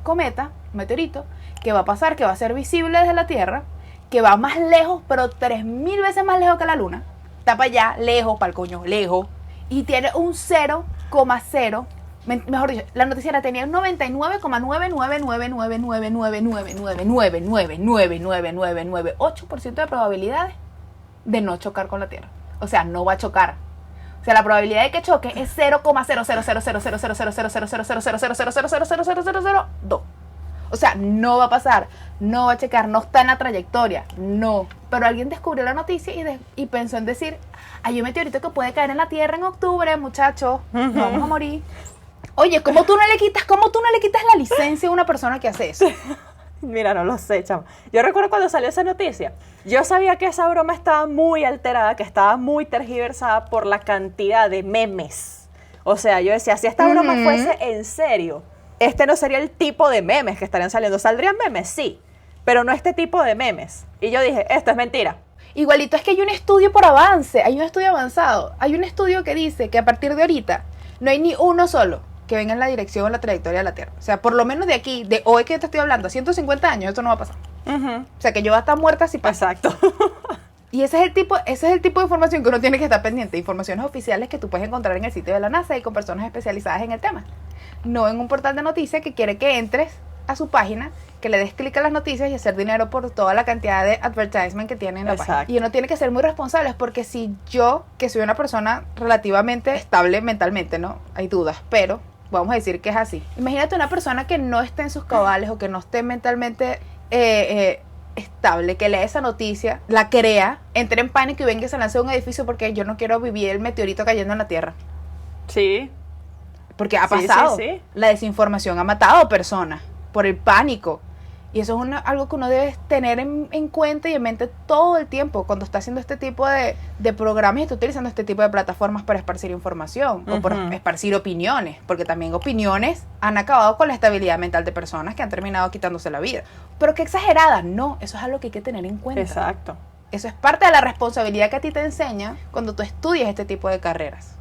cometa, un meteorito, que va a pasar, que va a ser visible desde la Tierra, que va más lejos, pero 3000 veces más lejos que la Luna. Está para allá, lejos, para el coño, lejos. Y tiene un 0,0, mejor dicho, la noticiera tenía un 99,99999999999999998% de probabilidades de no chocar con la Tierra. O sea, no va a chocar. O sea, la probabilidad de que choque es 0,00000000000000000000002. O sea, no va a pasar, no va a checar, no está en la trayectoria, no. Pero alguien descubrió la noticia y pensó en decir, hay un meteorito que puede caer en la Tierra en octubre, muchachos, nos vamos a morir. Oye, ¿cómo tú no le quitas la licencia a una persona que hace eso? Mira, no lo sé, chamo. Yo recuerdo cuando salió esa noticia, yo sabía que esa broma estaba muy alterada, que estaba muy tergiversada por la cantidad de memes. O sea, yo decía, si esta broma fuese en serio, este no sería el tipo de memes que estarían saliendo. ¿Saldrían memes? Sí, pero no este tipo de memes. Y yo dije, esto es mentira. Igualito es que hay un estudio por avance, hay un estudio avanzado. Hay un estudio que dice que a partir de ahorita no hay ni uno solo que venga en la dirección o la trayectoria de la Tierra. O sea, por lo menos de aquí, de hoy que te estoy hablando, 150 años, esto no va a pasar. O sea, que yo voy a estar muerta si pasa. Exacto. Y ese es el tipo de información que uno tiene que estar pendiente. Informaciones oficiales que tú puedes encontrar en el sitio de la NASA y con personas especializadas en el tema. No en un portal de noticias que quiere que entres a su página, que le des clic a las noticias y hacer dinero por toda la cantidad de advertisement que tiene en la página. Y uno tiene que ser muy responsable, porque si yo, que soy una persona relativamente estable mentalmente, ¿no? Hay dudas, pero vamos a decir que es así. Imagínate una persona que no esté en sus cabales o que no esté mentalmente estable, que lea esa noticia, la crea, entre en pánico y venga y se lance a un edificio porque yo no quiero vivir el meteorito cayendo en la Tierra. Sí. Porque ha pasado. Sí. La desinformación ha matado a personas por el pánico. Y eso es algo que uno debe tener en cuenta y en mente todo el tiempo cuando está haciendo este tipo de programas y está utilizando este tipo de plataformas para esparcir información o para esparcir opiniones, porque también opiniones han acabado con la estabilidad mental de personas que han terminado quitándose la vida. Pero qué exagerada, no, eso es algo que hay que tener en cuenta. Exacto. Eso es parte de la responsabilidad que a ti te enseña cuando tú estudias este tipo de carreras.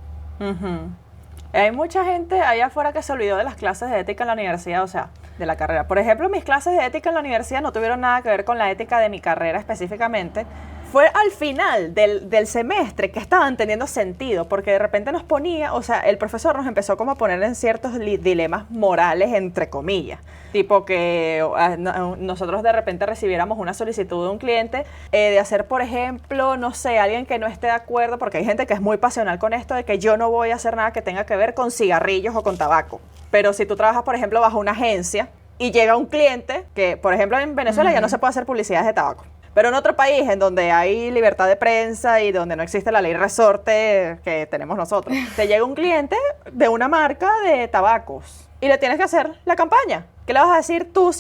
Hay mucha gente allá afuera que se olvidó de las clases de ética en la universidad, o sea, de la carrera. Por ejemplo, mis clases de ética en la universidad no tuvieron nada que ver con la ética de mi carrera específicamente. Fue al final del semestre que estaban teniendo sentido, porque de repente nos ponía, o sea, el profesor nos empezó como a poner en ciertos dilemas morales, entre comillas. Tipo que nosotros de repente recibiéramos una solicitud de un cliente de hacer, por ejemplo, no sé, alguien que no esté de acuerdo, porque hay gente que es muy pasional con esto de que yo no voy a hacer nada que tenga que ver con cigarrillos o con tabaco. Pero si tú trabajas, por ejemplo, bajo una agencia y llega un cliente que, por ejemplo, en Venezuela ya no se puede hacer publicidad de tabaco. Pero en otro país, en donde hay libertad de prensa y donde no existe la ley resorte que tenemos nosotros, te llega un cliente de una marca de tabacos y le tienes que hacer la campaña. ¿Qué le vas a decir tú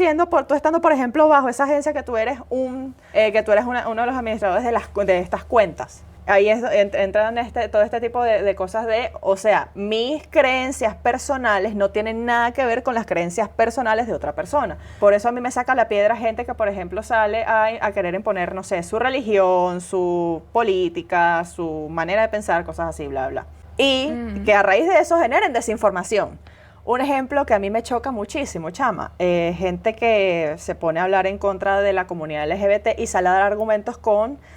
tú estando, por ejemplo, bajo esa agencia que tú eres uno de los administradores de estas cuentas? Ahí entran todo este tipo de cosas o sea, mis creencias personales no tienen nada que ver con las creencias personales de otra persona. Por eso a mí me saca la piedra gente que, por ejemplo, sale a querer imponer, no sé, su religión, su política, su manera de pensar, cosas así, bla, bla. Y que a raíz de eso generen desinformación. Un ejemplo que a mí me choca muchísimo, chama, gente que se pone a hablar en contra de la comunidad LGBT y sale a dar argumentos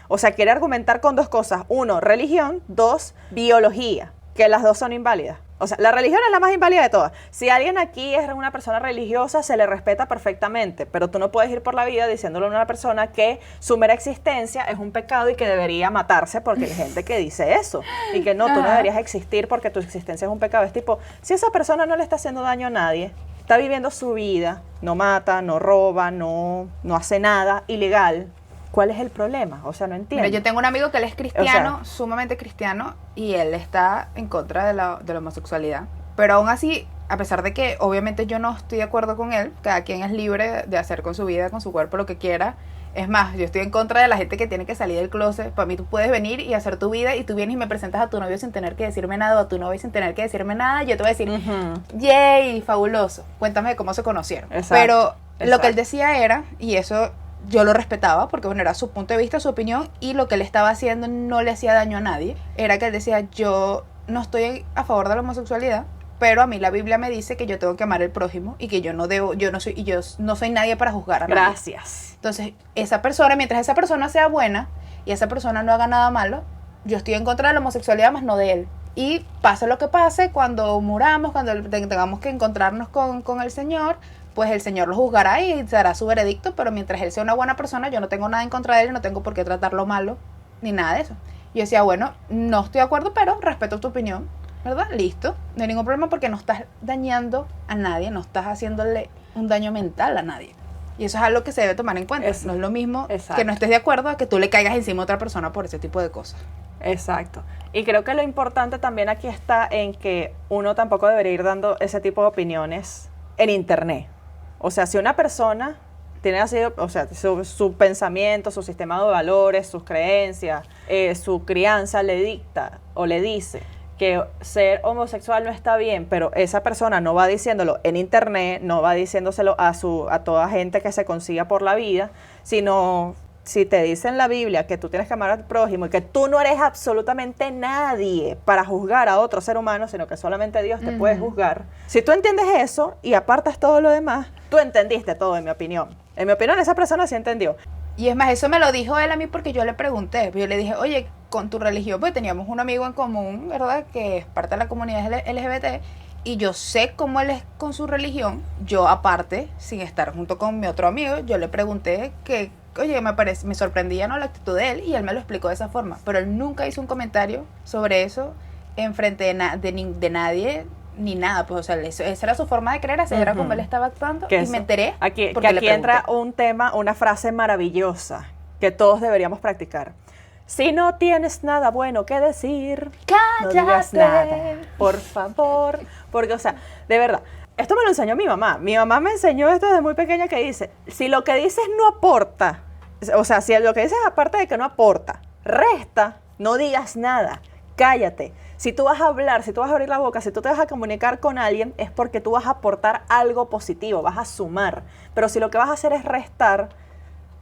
o sea, quiere argumentar con dos cosas. Uno, religión. Dos, biología, que las dos son inválidas. O sea, la religión es la más inválida de todas. Si alguien aquí es una persona religiosa, se le respeta perfectamente, pero tú no puedes ir por la vida diciéndole a una persona que su mera existencia es un pecado y que debería matarse, porque hay gente que dice eso, y que no, tú no deberías existir porque tu existencia es un pecado. Es tipo, si esa persona no le está haciendo daño a nadie, está viviendo su vida, no mata, no roba, no hace nada ilegal, ¿cuál es el problema? O sea, no entiendo. Mira, yo tengo un amigo que él es cristiano, sumamente cristiano, y él está en contra de la homosexualidad. Pero aún así, a pesar de que obviamente yo no estoy de acuerdo con él, cada quien es libre de hacer con su vida, con su cuerpo, lo que quiera. Es más, yo estoy en contra de la gente que tiene que salir del closet. Para mí tú puedes venir y hacer tu vida y tú vienes y me presentas a tu novio sin tener que decirme nada o a tu novio sin tener que decirme nada. Yo te voy a decir, yay, fabuloso. Cuéntame de cómo se conocieron. Pero lo que él decía era, y eso yo lo respetaba porque bueno, era su punto de vista, su opinión, y lo que él estaba haciendo no le hacía daño a nadie. Era que él decía, yo no estoy a favor de la homosexualidad, pero a mí la Biblia me dice que yo tengo que amar al prójimo y que yo no soy nadie para juzgar a nadie. Gracias. Entonces, esa persona, mientras esa persona sea buena y esa persona no haga nada malo, yo estoy en contra de la homosexualidad, más no de él. Y pase lo que pase, cuando muramos, cuando tengamos que encontrarnos con el Señor, pues el Señor lo juzgará y dará su veredicto, pero mientras él sea una buena persona, yo no tengo nada en contra de él, no tengo por qué tratarlo malo, ni nada de eso. Yo decía, bueno, no estoy de acuerdo, pero respeto tu opinión, ¿verdad? Listo, no hay ningún problema porque no estás dañando a nadie, no estás haciéndole un daño mental a nadie. Y eso es algo que se debe tomar en cuenta. No es lo mismo que no estés de acuerdo a que tú le caigas encima a otra persona por ese tipo de cosas. Exacto. Y creo que lo importante también aquí está en que uno tampoco debería ir dando ese tipo de opiniones en internet. O sea, si una persona tiene así, o sea, su pensamiento, su sistema de valores, sus creencias, su crianza le dicta o le dice que ser homosexual no está bien, pero esa persona no va diciéndolo en internet, no va diciéndoselo a toda gente que se consiga por la vida, sino si te dice en la Biblia que tú tienes que amar al prójimo y que tú no eres absolutamente nadie para juzgar a otro ser humano, sino que solamente Dios te puede juzgar. Si tú entiendes eso y apartas todo lo demás, tú entendiste todo, en mi opinión. En mi opinión, esa persona sí entendió. Y es más, eso me lo dijo él a mí porque yo le pregunté. Yo le dije, oye, con tu religión, pues teníamos un amigo en común, ¿verdad? Que es parte de la comunidad LGBT. Y yo sé cómo él es con su religión. Yo, aparte, sin estar junto con mi otro amigo, yo le pregunté que, oye, me sorprendía, ¿no?, la actitud de él. Y él me lo explicó de esa forma. Pero él nunca hizo un comentario sobre eso en frente de nadie, ni nada. Pues, o sea, esa era su forma de creer, así era como él estaba actuando. Y me enteré porque aquí entra un tema, una frase maravillosa que todos deberíamos practicar. Si no tienes nada bueno que decir, ¡cállate! No digas nada, por favor. Porque, o sea, de verdad, esto me lo enseñó mi mamá. Mi mamá me enseñó esto desde muy pequeña, que dice, si lo que dices no aporta, o sea, si lo que dices aparte de que no aporta, resta, no digas nada, cállate. Si tú vas a hablar, si tú vas a abrir la boca, si tú te vas a comunicar con alguien, es porque tú vas a aportar algo positivo, vas a sumar. Pero si lo que vas a hacer es restar,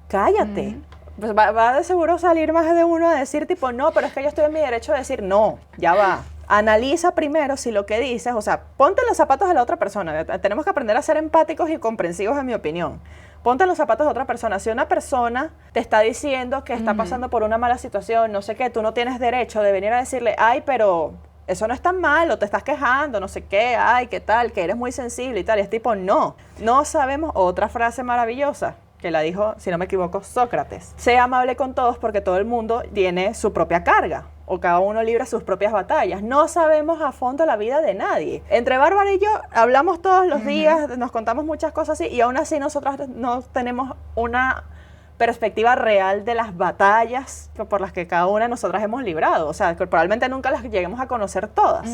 cállate. Pues va de seguro salir más de uno a decir tipo, no, pero es que yo estoy en mi derecho de decir no, ya va. Analiza primero si lo que dices, o sea, ponte en los zapatos de la otra persona. Tenemos que aprender a ser empáticos y comprensivos, en mi opinión. Ponte en los zapatos de otra persona. Si una persona te está diciendo que está pasando por una mala situación, no sé qué, tú no tienes derecho de venir a decirle, ay, pero eso no es tan malo, te estás quejando, no sé qué, ay, qué tal, que eres muy sensible y tal. Y es tipo, no sabemos. Otra frase maravillosa que la dijo, si no me equivoco, Sócrates. Sea amable con todos porque todo el mundo tiene su propia carga, o cada uno libra sus propias batallas. No sabemos a fondo la vida de nadie. Entre Bárbara y yo hablamos todos los días, nos contamos muchas cosas así, y aún así nosotras no tenemos una perspectiva real de las batallas por las que cada una de nosotras hemos librado. O sea, que probablemente nunca las lleguemos a conocer todas.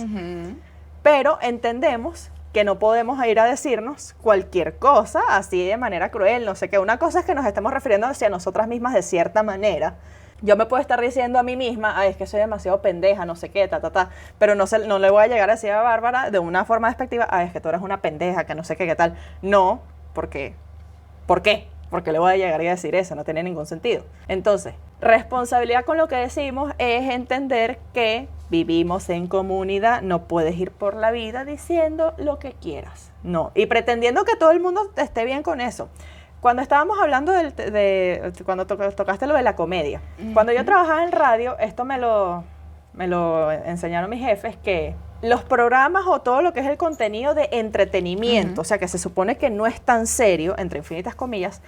Pero entendemos que no podemos ir a decirnos cualquier cosa así de manera cruel, no sé qué. Una cosa es que nos estemos refiriendo hacia nosotras mismas de cierta manera. Yo me puedo estar diciendo a mí misma, ay, es que soy demasiado pendeja, no sé qué, pero no le voy a llegar a decir a Bárbara de una forma despectiva, ay, es que tú eres una pendeja, que no sé qué, qué tal. No, porque, ¿por qué? Porque le voy a llegar a decir eso, no tiene ningún sentido. Entonces, responsabilidad con lo que decimos es entender que vivimos en comunidad, no puedes ir por la vida diciendo lo que quieras, no, y pretendiendo que todo el mundo esté bien con eso. Cuando estábamos hablando cuando tocaste lo de la comedia, cuando yo trabajaba en radio, esto me lo enseñaron mis jefes, que los programas o todo lo que es el contenido de entretenimiento, o sea, que se supone que no es tan serio, entre infinitas comillas,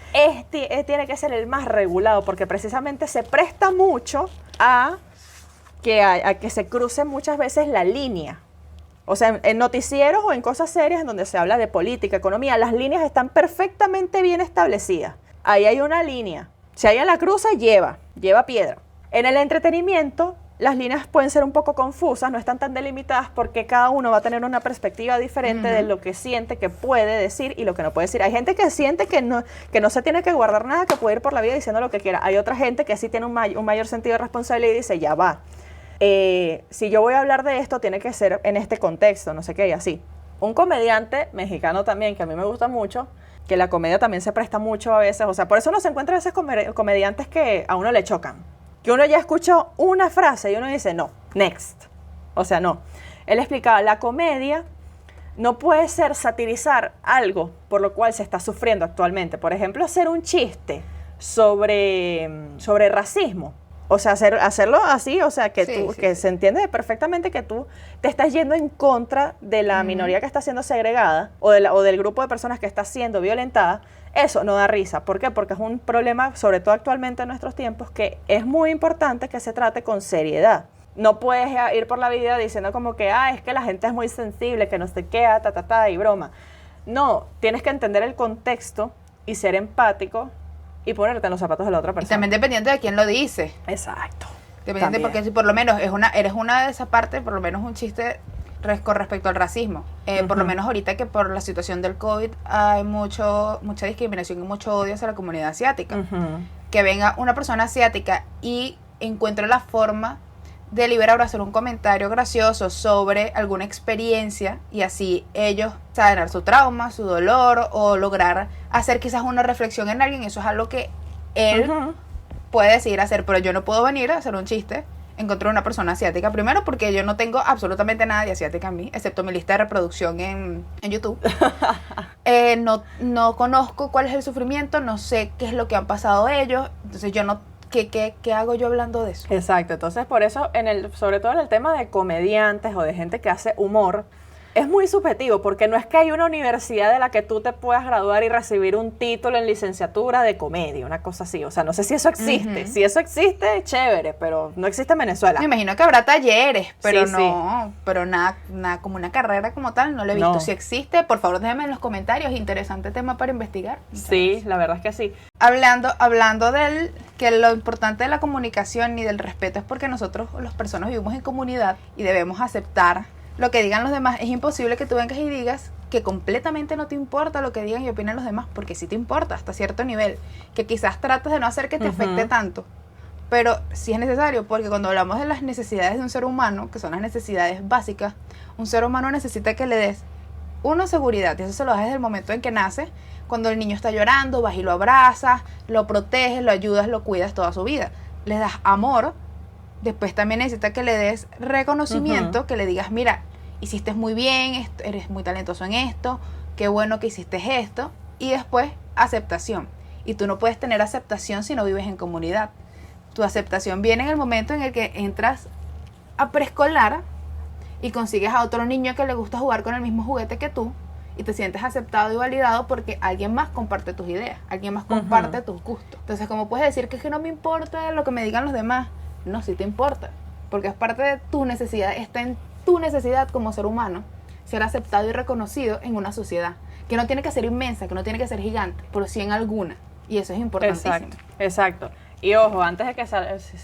tiene que ser el más regulado, porque precisamente se presta mucho a que se cruce muchas veces la línea. O sea, en noticieros o en cosas serias en donde se habla de política, economía, las líneas están perfectamente bien establecidas. Ahí hay una línea. Si alguien la cruza, lleva piedra. En el entretenimiento, las líneas pueden ser un poco confusas, no están tan delimitadas porque cada uno va a tener una perspectiva diferente de lo que siente que puede decir y lo que no puede decir. Hay gente que siente que no se tiene que guardar nada, que puede ir por la vida diciendo lo que quiera. Hay otra gente que sí tiene un mayor sentido de responsabilidad y dice, ya va. Si yo voy a hablar de esto, tiene que ser en este contexto, no sé qué, y así. Un comediante mexicano también, que a mí me gusta mucho, que la comedia también se presta mucho a veces, o sea, por eso uno se encuentra a veces comediantes que a uno le chocan, que uno ya escuchó una frase y uno dice, no, next, o sea, no. Él explicaba, la comedia no puede ser satirizar algo por lo cual se está sufriendo actualmente. Por ejemplo, hacer un chiste sobre racismo. O sea, hacerlo así, o sea, que se entiende perfectamente que tú te estás yendo en contra de la minoría que está siendo segregada o del grupo de personas que está siendo violentada. Eso no da risa. ¿Por qué? Porque es un problema, sobre todo actualmente en nuestros tiempos, que es muy importante que se trate con seriedad. No puedes ir por la vida diciendo como que, es que la gente es muy sensible, que no sé qué, y broma. No, tienes que entender el contexto y ser empático y ponerte en los zapatos de la otra persona. Y también dependiente de quién lo dice. Exacto. Dependiente, porque si por lo menos eres una de esas partes, por lo menos un chiste con respecto al racismo. Por lo menos ahorita que por la situación del COVID hay mucha discriminación y mucho odio hacia la comunidad asiática. Que venga una persona asiática y encuentre la forma de liberar o hacer un comentario gracioso sobre alguna experiencia y así ellos sanar su trauma, su dolor o lograr hacer quizás una reflexión en alguien. Eso es algo que él puede decidir hacer, pero yo no puedo venir a hacer un chiste en contra de una persona asiática, primero porque yo no tengo absolutamente nada de asiática en mí, excepto mi lista de reproducción en YouTube. No conozco cuál es el sufrimiento, no sé qué es lo que han pasado ellos, entonces yo no... ¿Qué hago yo hablando de eso? Exacto, entonces por eso, sobre todo en el tema de comediantes o de gente que hace humor, es muy subjetivo, porque no es que hay una universidad de la que tú te puedas graduar y recibir un título en licenciatura de comedia, una cosa así. O sea, no sé si eso existe. Si eso existe, chévere, pero no existe en Venezuela. Me imagino que habrá talleres, pero sí. Pero nada como una carrera como tal, no lo he visto. Si existe, por favor déjenme en los comentarios, interesante tema para investigar. Sí, la verdad es que sí. Hablando del que lo importante de la comunicación y del respeto es porque nosotros, las personas, vivimos en comunidad y debemos aceptar lo que digan los demás. Es imposible que tú vengas y digas que completamente no te importa lo que digan y opinen los demás, porque sí te importa hasta cierto nivel, que quizás tratas de no hacer que te afecte tanto, pero sí es necesario, porque cuando hablamos de las necesidades de un ser humano, que son las necesidades básicas, un ser humano necesita que le des seguridad, y eso se lo das desde el momento en que nace. Cuando el niño está llorando, vas y lo abrazas, lo proteges, lo ayudas, lo cuidas toda su vida, le das amor. Después también necesita que le des reconocimiento, que le digas, mira, hiciste muy bien, eres muy talentoso en esto, qué bueno que hiciste esto. Y después, aceptación. Y tú no puedes tener aceptación si no vives en comunidad. Tu aceptación viene en el momento en el que entras a preescolar y consigues a otro niño que le gusta jugar con el mismo juguete que tú y te sientes aceptado y validado porque alguien más comparte tus ideas, alguien más comparte tus gustos. Entonces, ¿cómo puedes decir que es que no me importa lo que me digan los demás? No, sí te importa, porque es parte de tu necesidad, está en tu necesidad como ser humano, ser aceptado y reconocido en una sociedad, que no tiene que ser inmensa, que no tiene que ser gigante, pero sí en alguna, y eso es importantísimo. Exacto. Y ojo, antes de que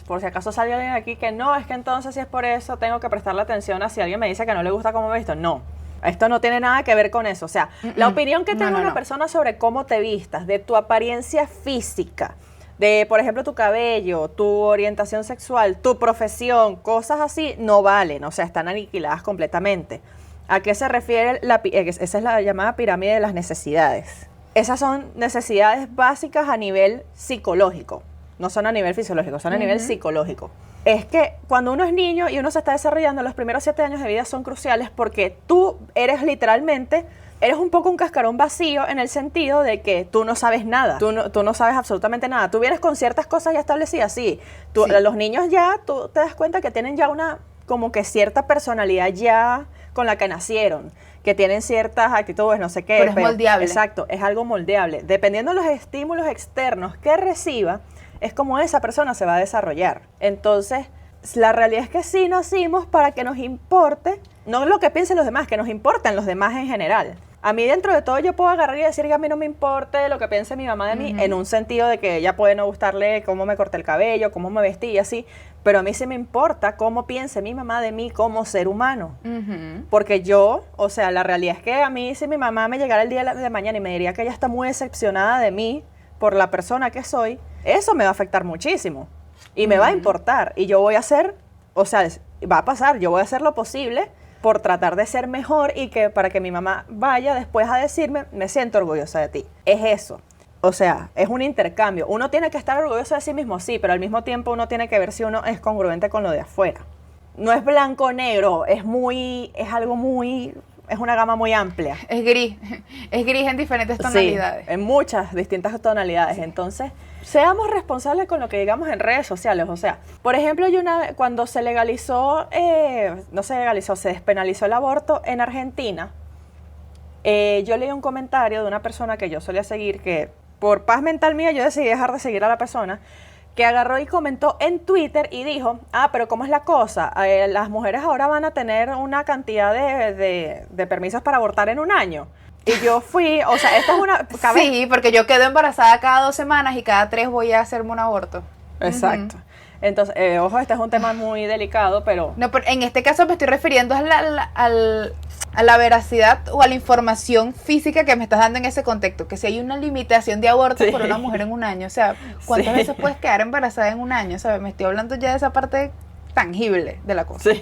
por si acaso salga alguien aquí que no, es que entonces si es por eso tengo que prestarle atención a si alguien me dice que no le gusta cómo me he visto. No, esto no tiene nada que ver con eso. O sea, la opinión que tenga una persona sobre cómo te vistas, de tu apariencia física, de, por ejemplo, tu cabello, tu orientación sexual, tu profesión, cosas así, no valen, o sea, están aniquiladas completamente. ¿A qué se refiere? Esa es la llamada pirámide de las necesidades. Esas son necesidades básicas a nivel psicológico. no son a nivel fisiológico, son a nivel psicológico. Es que cuando uno es niño y uno se está desarrollando, los primeros 7 años de vida son cruciales porque tú eres literalmente, eres un poco un cascarón vacío en el sentido de que tú no sabes nada, tú no sabes absolutamente nada. Tú vienes con ciertas cosas ya establecidas, sí. Los niños ya, tú te das cuenta que tienen ya una, como que cierta personalidad ya con la que nacieron, que tienen ciertas actitudes, no sé qué. Pero es moldeable. Exacto, es algo moldeable. Dependiendo de los estímulos externos que reciba, es como esa persona se va a desarrollar. Entonces, la realidad es que sí nacimos para que nos importe, no lo que piensen los demás, que nos importen los demás en general. A mí dentro de todo yo puedo agarrar y decir que a mí no me importe lo que piense mi mamá de mí, en un sentido de que ella puede no gustarle cómo me corté el cabello, cómo me vestí y así, pero a mí sí me importa cómo piense mi mamá de mí como ser humano. Porque yo, o sea, la realidad es que a mí si mi mamá me llegara el día de mañana y me diría que ella está muy decepcionada de mí por la persona que soy, eso me va a afectar muchísimo y me va a importar y yo voy a hacer, o sea, va a pasar, yo voy a hacer lo posible por tratar de ser mejor y que para que mi mamá vaya después a decirme, me siento orgullosa de ti. Es eso. O sea, es un intercambio. Uno tiene que estar orgulloso de sí mismo, sí, pero al mismo tiempo uno tiene que ver si uno es congruente con lo de afuera. No es blanco o negro, es una gama muy amplia. Es gris en diferentes tonalidades. Sí, en muchas distintas tonalidades. Entonces, seamos responsables con lo que digamos en redes sociales. O sea, por ejemplo, cuando se legalizó, se despenalizó el aborto en Argentina, yo leí un comentario de una persona que yo solía seguir, que por paz mental mía yo decidí dejar de seguir a la persona, que agarró y comentó en Twitter y dijo, pero ¿cómo es la cosa? Las mujeres ahora van a tener una cantidad de permisos para abortar en un año. Y yo fui, o sea, esto es una... Sí, porque yo quedo embarazada cada 2 semanas y cada 3 voy a hacerme un aborto. Exacto. Entonces, ojo, este es un tema muy delicado, pero... No, pero en este caso me estoy refiriendo a la veracidad o a la información física que me estás dando en ese contexto, que si hay una limitación de aborto por una mujer en un año, o sea, ¿cuántas veces puedes quedar embarazada en un año? O sea, me estoy hablando ya de esa parte tangible de la cosa.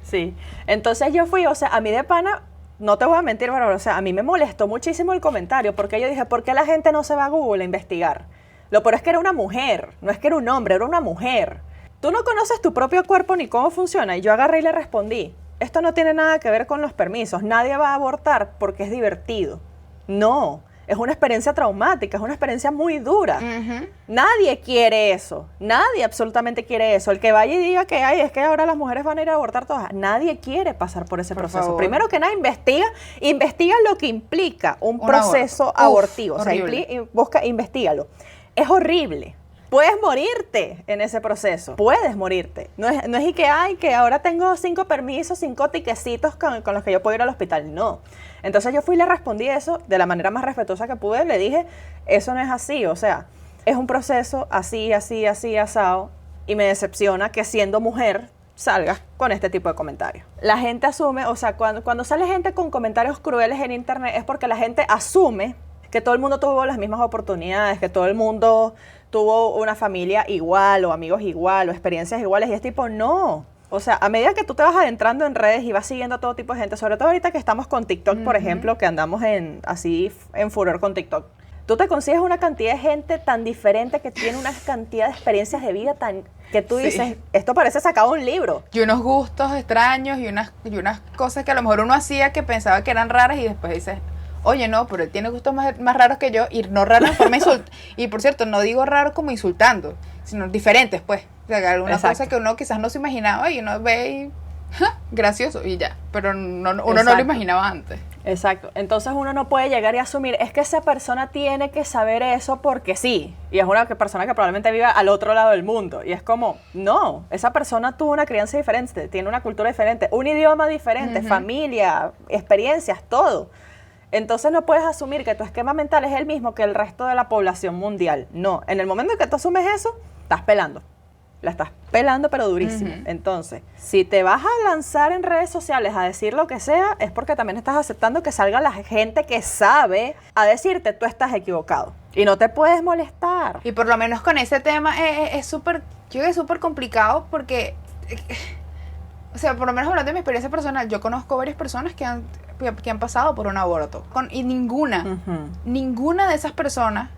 Sí. Entonces yo fui, o sea, a mí de pana, no te voy a mentir, Bárbara, o sea, a mí me molestó muchísimo el comentario, porque yo dije, ¿por qué la gente no se va a Google a investigar? Lo peor es que era una mujer, no es que era un hombre, era una mujer. Tú no conoces tu propio cuerpo ni cómo funciona, y yo agarré y le respondí, esto no tiene nada que ver con los permisos, nadie va a abortar porque es divertido. No, es una experiencia traumática, es una experiencia muy dura. Nadie quiere eso, nadie absolutamente quiere eso. El que vaya y diga que es que ahora las mujeres van a ir a abortar todas, nadie quiere pasar por ese proceso. Favor. Primero que nada, investiga lo que implica un proceso abortivo. O sea, investígalo. Es horrible. Puedes morirte en ese proceso. Puedes morirte. No es y que ahora tengo 5 permisos, 5 tiquecitos con los que yo puedo ir al hospital. No. Entonces yo fui y le respondí eso de la manera más respetuosa que pude. Le dije, eso no es así. O sea, es un proceso así, asado. Y me decepciona que siendo mujer salgas con este tipo de comentarios. La gente asume, o sea, cuando sale gente con comentarios crueles en internet es porque la gente asume que todo el mundo tuvo las mismas oportunidades, que todo el mundo tuvo una familia igual, o amigos igual, o experiencias iguales, y es tipo, no. O sea, a medida que tú te vas adentrando en redes y vas siguiendo a todo tipo de gente, sobre todo ahorita que estamos con TikTok, por ejemplo, que andamos en furor con TikTok, tú te consigues una cantidad de gente tan diferente que tiene una cantidad de experiencias de vida tan que tú dices, esto parece sacado de un libro. Y unos gustos extraños y unas cosas que a lo mejor uno hacía que pensaba que eran raras y después dices, oye, no, pero él tiene gustos más raros que yo, y no raros en forma y por cierto, no digo raro como insultando, sino diferentes, pues. O sea, alguna cosa que uno quizás no se imaginaba y uno ve y gracioso y ya, pero uno no lo imaginaba antes. Exacto. Entonces uno no puede llegar y asumir, es que esa persona tiene que saber eso porque sí. Y es una persona que probablemente viva al otro lado del mundo. Y es como, no, esa persona tuvo una crianza diferente, tiene una cultura diferente, un idioma diferente, familia, experiencias, todo. Entonces no puedes asumir que tu esquema mental es el mismo que el resto de la población mundial. No, en el momento en que tú asumes eso, estás pelando. La estás pelando, pero durísimo. Entonces, si te vas a lanzar en redes sociales a decir lo que sea, es porque también estás aceptando que salga la gente que sabe a decirte, tú estás equivocado. Y no te puedes molestar. Y por lo menos con ese tema es súper, yo creo que es súper complicado porque, o sea, por lo menos hablando de mi experiencia personal, yo conozco varias personas que han pasado por un aborto. Y ninguna de esas personas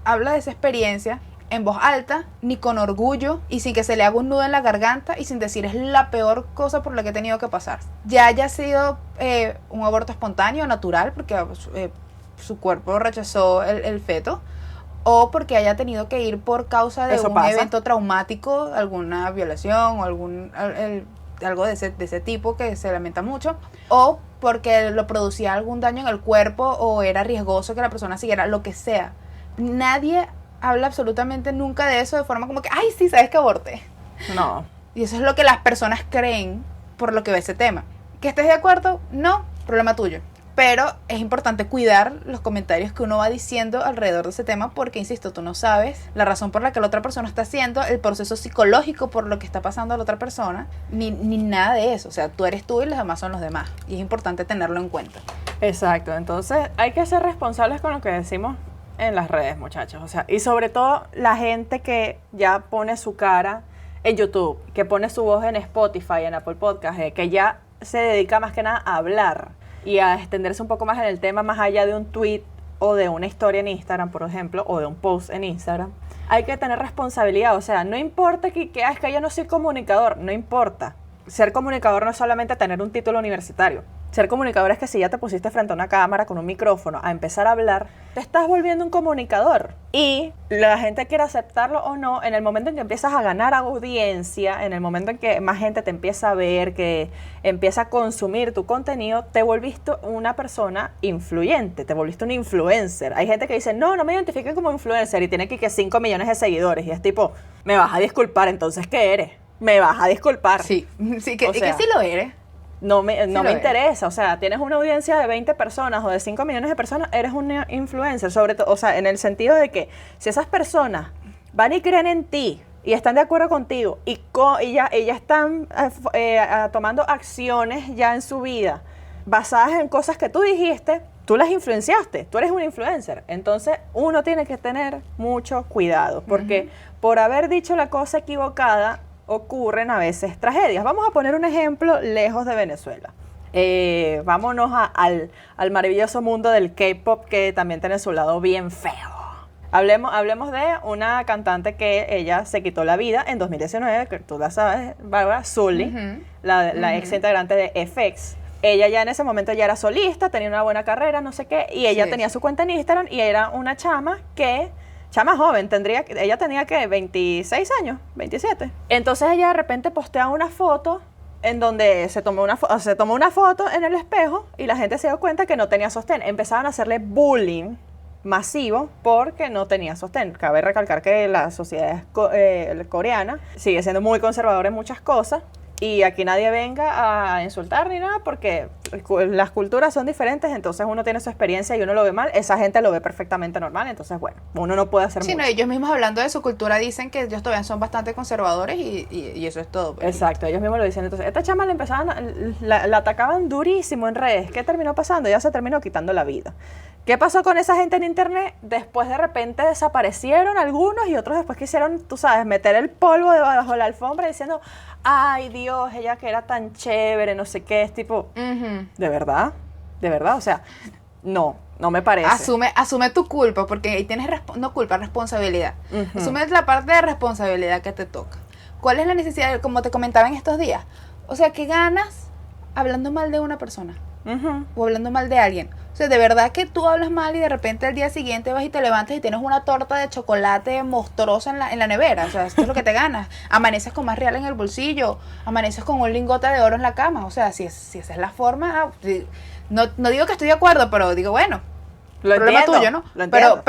habla de esa experiencia en voz alta, ni con orgullo, y sin que se le haga un nudo en la garganta, y sin decir es la peor cosa por la que he tenido que pasar. Ya haya sido un aborto espontáneo, natural, porque su cuerpo rechazó el feto, o porque haya tenido que ir por causa de un evento traumático, alguna violación o algo de ese tipo que se lamenta mucho, o porque lo producía algún daño en el cuerpo o era riesgoso que la persona siguiera, lo que sea. Nadie habla absolutamente nunca de eso de forma como que, ay, sí, sabes que aborté. No. Y eso es lo que las personas creen por lo que ve ese tema. ¿Que estés de acuerdo? No, problema tuyo. Pero es importante cuidar los comentarios que uno va diciendo alrededor de ese tema porque, insisto, tú no sabes la razón por la que la otra persona está haciendo, el proceso psicológico por lo que está pasando a la otra persona, ni nada de eso. O sea, tú eres tú y los demás son los demás. Y es importante tenerlo en cuenta. Exacto. Entonces hay que ser responsables con lo que decimos en las redes, muchachos. O sea, y sobre todo la gente que ya pone su cara en YouTube, que pone su voz en Spotify, en Apple Podcast, que ya se dedica más que nada a hablar y a extenderse un poco más en el tema, más allá de un tweet o de una historia en Instagram, por ejemplo, o de un post en Instagram. Hay que tener responsabilidad, o sea, no importa que es que yo no soy comunicador, no importa. Ser comunicador no es solamente tener un título universitario. Ser comunicador es que si ya te pusiste frente a una cámara con un micrófono a empezar a hablar, te estás volviendo un comunicador. Y la gente quiere aceptarlo o no, en el momento en que empiezas a ganar audiencia, en el momento en que más gente te empieza a ver, que empieza a consumir tu contenido, te volviste una persona influyente, te volviste un influencer. Hay gente que dice, no me identifiquen como influencer y tiene que 5 millones de seguidores. Y es tipo, me vas a disculpar, entonces, ¿qué eres? Me vas a disculpar. Sí, sí que, o sea, y que sí lo eres. No me interesa, o sea, tienes una audiencia de 20 personas o de 5 millones de personas, eres un influencer, sobre todo, o sea, en el sentido de que si esas personas van y creen en ti y están de acuerdo contigo y ya están tomando acciones ya en su vida basadas en cosas que tú dijiste, tú las influenciaste, tú eres un influencer. Entonces, uno tiene que tener mucho cuidado, porque por haber dicho la cosa equivocada, ocurren a veces tragedias. Vamos a poner un ejemplo lejos de Venezuela. Vámonos al maravilloso mundo del K-pop, que también tiene su lado bien feo. Hablemos de una cantante que ella se quitó la vida en 2019, que tú la sabes, Bárbara Sully, la ex integrante de FX. Ella ya en ese momento ya era solista, tenía una buena carrera, no sé qué, y ella tenía su cuenta en Instagram y era una chama joven, ella tenía que 26 años, 27. Entonces ella de repente postea una foto en donde se tomó una foto en el espejo y la gente se dio cuenta que no tenía sostén. Empezaban a hacerle bullying masivo porque no tenía sostén. Cabe recalcar que la sociedad coreana sigue siendo muy conservadora en muchas cosas. Y aquí nadie venga a insultar ni nada porque las culturas son diferentes, entonces uno tiene su experiencia y uno lo ve mal, esa gente lo ve perfectamente normal, entonces bueno, uno no puede hacer mucho. Sí, no, ellos mismos hablando de su cultura dicen que ellos todavía son bastante conservadores y eso es todo. Pues. Exacto, ellos mismos lo dicen. Entonces, esta chama la atacaban durísimo en redes. ¿Qué terminó pasando? Ella se terminó quitando la vida. ¿Qué pasó con esa gente en internet? Después de repente desaparecieron algunos y otros después quisieron, tú sabes, meter el polvo debajo de la alfombra diciendo, ay Dios, ella que era tan chévere, no sé qué, es tipo, ¿de verdad? ¿De verdad? O sea, no me parece. Asume tu culpa, porque ahí tienes responsabilidad. Asume la parte de responsabilidad que te toca. ¿Cuál es la necesidad, como te comentaba en estos días? O sea, ¿qué ganas hablando mal de una persona? O hablando mal de alguien. O sea, de verdad que tú hablas mal y de repente al día siguiente vas y te levantas y tienes una torta de chocolate monstruosa en la nevera. O sea, esto es lo que te ganas. Amaneces con más real en el bolsillo, amaneces con un lingote de oro en la cama. O sea, si esa es la forma, no digo que estoy de acuerdo, pero digo, bueno, problema tuyo, ¿no? Pero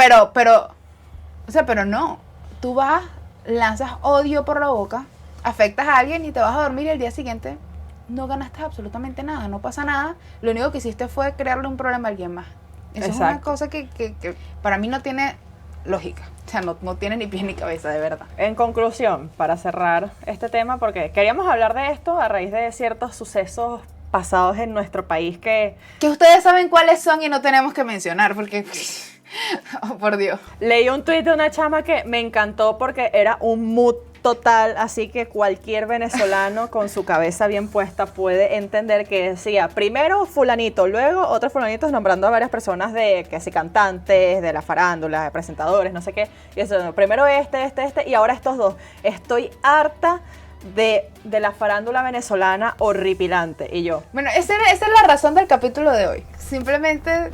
no. Tú vas, lanzas odio por la boca, afectas a alguien y te vas a dormir y al día siguiente no ganaste absolutamente nada, no pasa nada. Lo único que hiciste fue crearle un problema a alguien más. Eso es una cosa que para mí no tiene lógica. O sea, no tiene ni pies ni cabeza, de verdad. En conclusión, para cerrar este tema, porque queríamos hablar de esto a raíz de ciertos sucesos pasados en nuestro país que ustedes saben cuáles son y no tenemos que mencionar, porque... Oh, por Dios. Leí un tuit de una chama que me encantó porque era un mood total, así que cualquier venezolano con su cabeza bien puesta puede entender que decía primero fulanito, luego otros fulanitos nombrando a varias personas de que si cantantes, de la farándula, de presentadores, no sé qué. Y eso, primero este, y ahora estos dos. Estoy harta de la farándula venezolana horripilante. Y yo, Bueno, esa es la razón del capítulo de hoy. Simplemente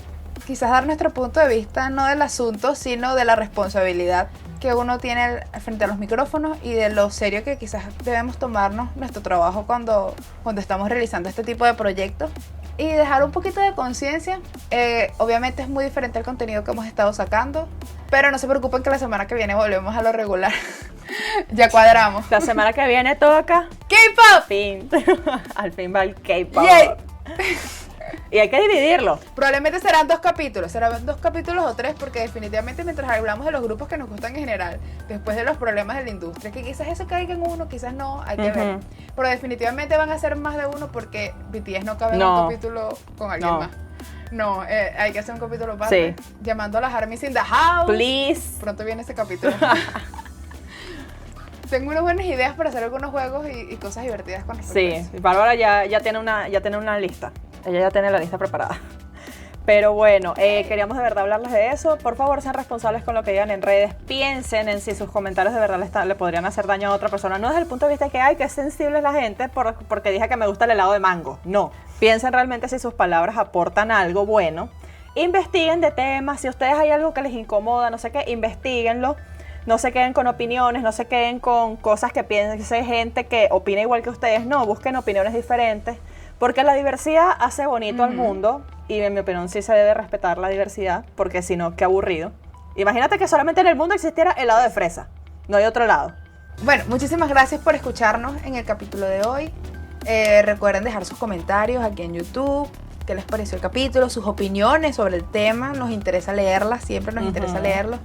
quizás dar nuestro punto de vista, no del asunto, sino de la responsabilidad que uno tiene frente a los micrófonos y de lo serio que quizás debemos tomarnos nuestro trabajo cuando estamos realizando este tipo de proyectos. Y dejar un poquito de conciencia. Obviamente es muy diferente al contenido que hemos estado sacando, pero no se preocupen que la semana que viene volvemos a lo regular. Ya cuadramos. la semana que viene toca K-pop. fin. Al fin va el K-pop. Yay. Y hay que dividirlo. Probablemente serán 2 capítulos o 3, porque definitivamente mientras hablamos de los grupos que nos gustan en general, después de los problemas de la industria, que quizás eso caiga en uno, quizás no, hay que ver. Pero definitivamente van a ser más de uno porque BTS no cabe en un capítulo con alguien más. No, hay que hacer un capítulo aparte. Sí. Llamando a las ARMYs in the house. Please. Pronto viene ese capítulo. Tengo unas buenas ideas para hacer algunos juegos y cosas divertidas con respecto a Sí, eso. Bárbara ya tiene una lista. Ella ya tiene la lista preparada. Pero bueno, queríamos de verdad hablarles de eso. Por favor, sean responsables con lo que digan en redes. Piensen en si sus comentarios de verdad le podrían hacer daño a otra persona. No desde el punto de vista de que, ay, qué sensible es la gente porque dije que me gusta el helado de mango. No. Piensen realmente si sus palabras aportan algo bueno. Investiguen de temas. Si a ustedes hay algo que les incomoda, no sé qué, investiguenlo. No se queden con opiniones, no se queden con cosas que piense gente que opina igual que ustedes. No, busquen opiniones diferentes. Porque la diversidad hace bonito al mundo y en mi opinión sí se debe respetar la diversidad, porque si no, qué aburrido. Imagínate que solamente en el mundo existiera helado de fresa, no hay otro lado. Bueno, muchísimas gracias por escucharnos en el capítulo de hoy. Recuerden dejar sus comentarios aquí en YouTube, qué les pareció el capítulo, sus opiniones sobre el tema, nos interesa leerlas, siempre nos interesa leerlos.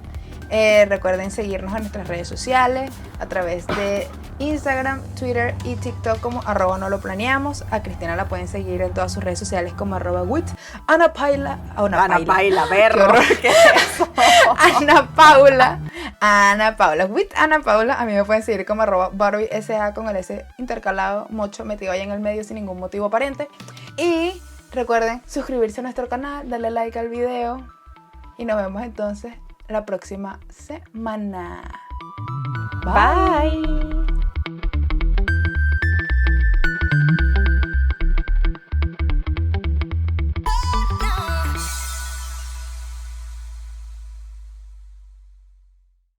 Recuerden seguirnos en nuestras redes sociales a través de Instagram, Twitter y TikTok como @noloplaneamos. A Cristina la pueden seguir en todas sus redes sociales como @wit. Ana Paula, perro, ¿qué es eso? Ana Paula, with Ana Paula. A mí me pueden seguir como @BarbieSA con el S intercalado, mocho metido ahí en el medio sin ningún motivo aparente. Y recuerden suscribirse a nuestro canal, darle like al video y nos vemos entonces la próxima semana. Bye.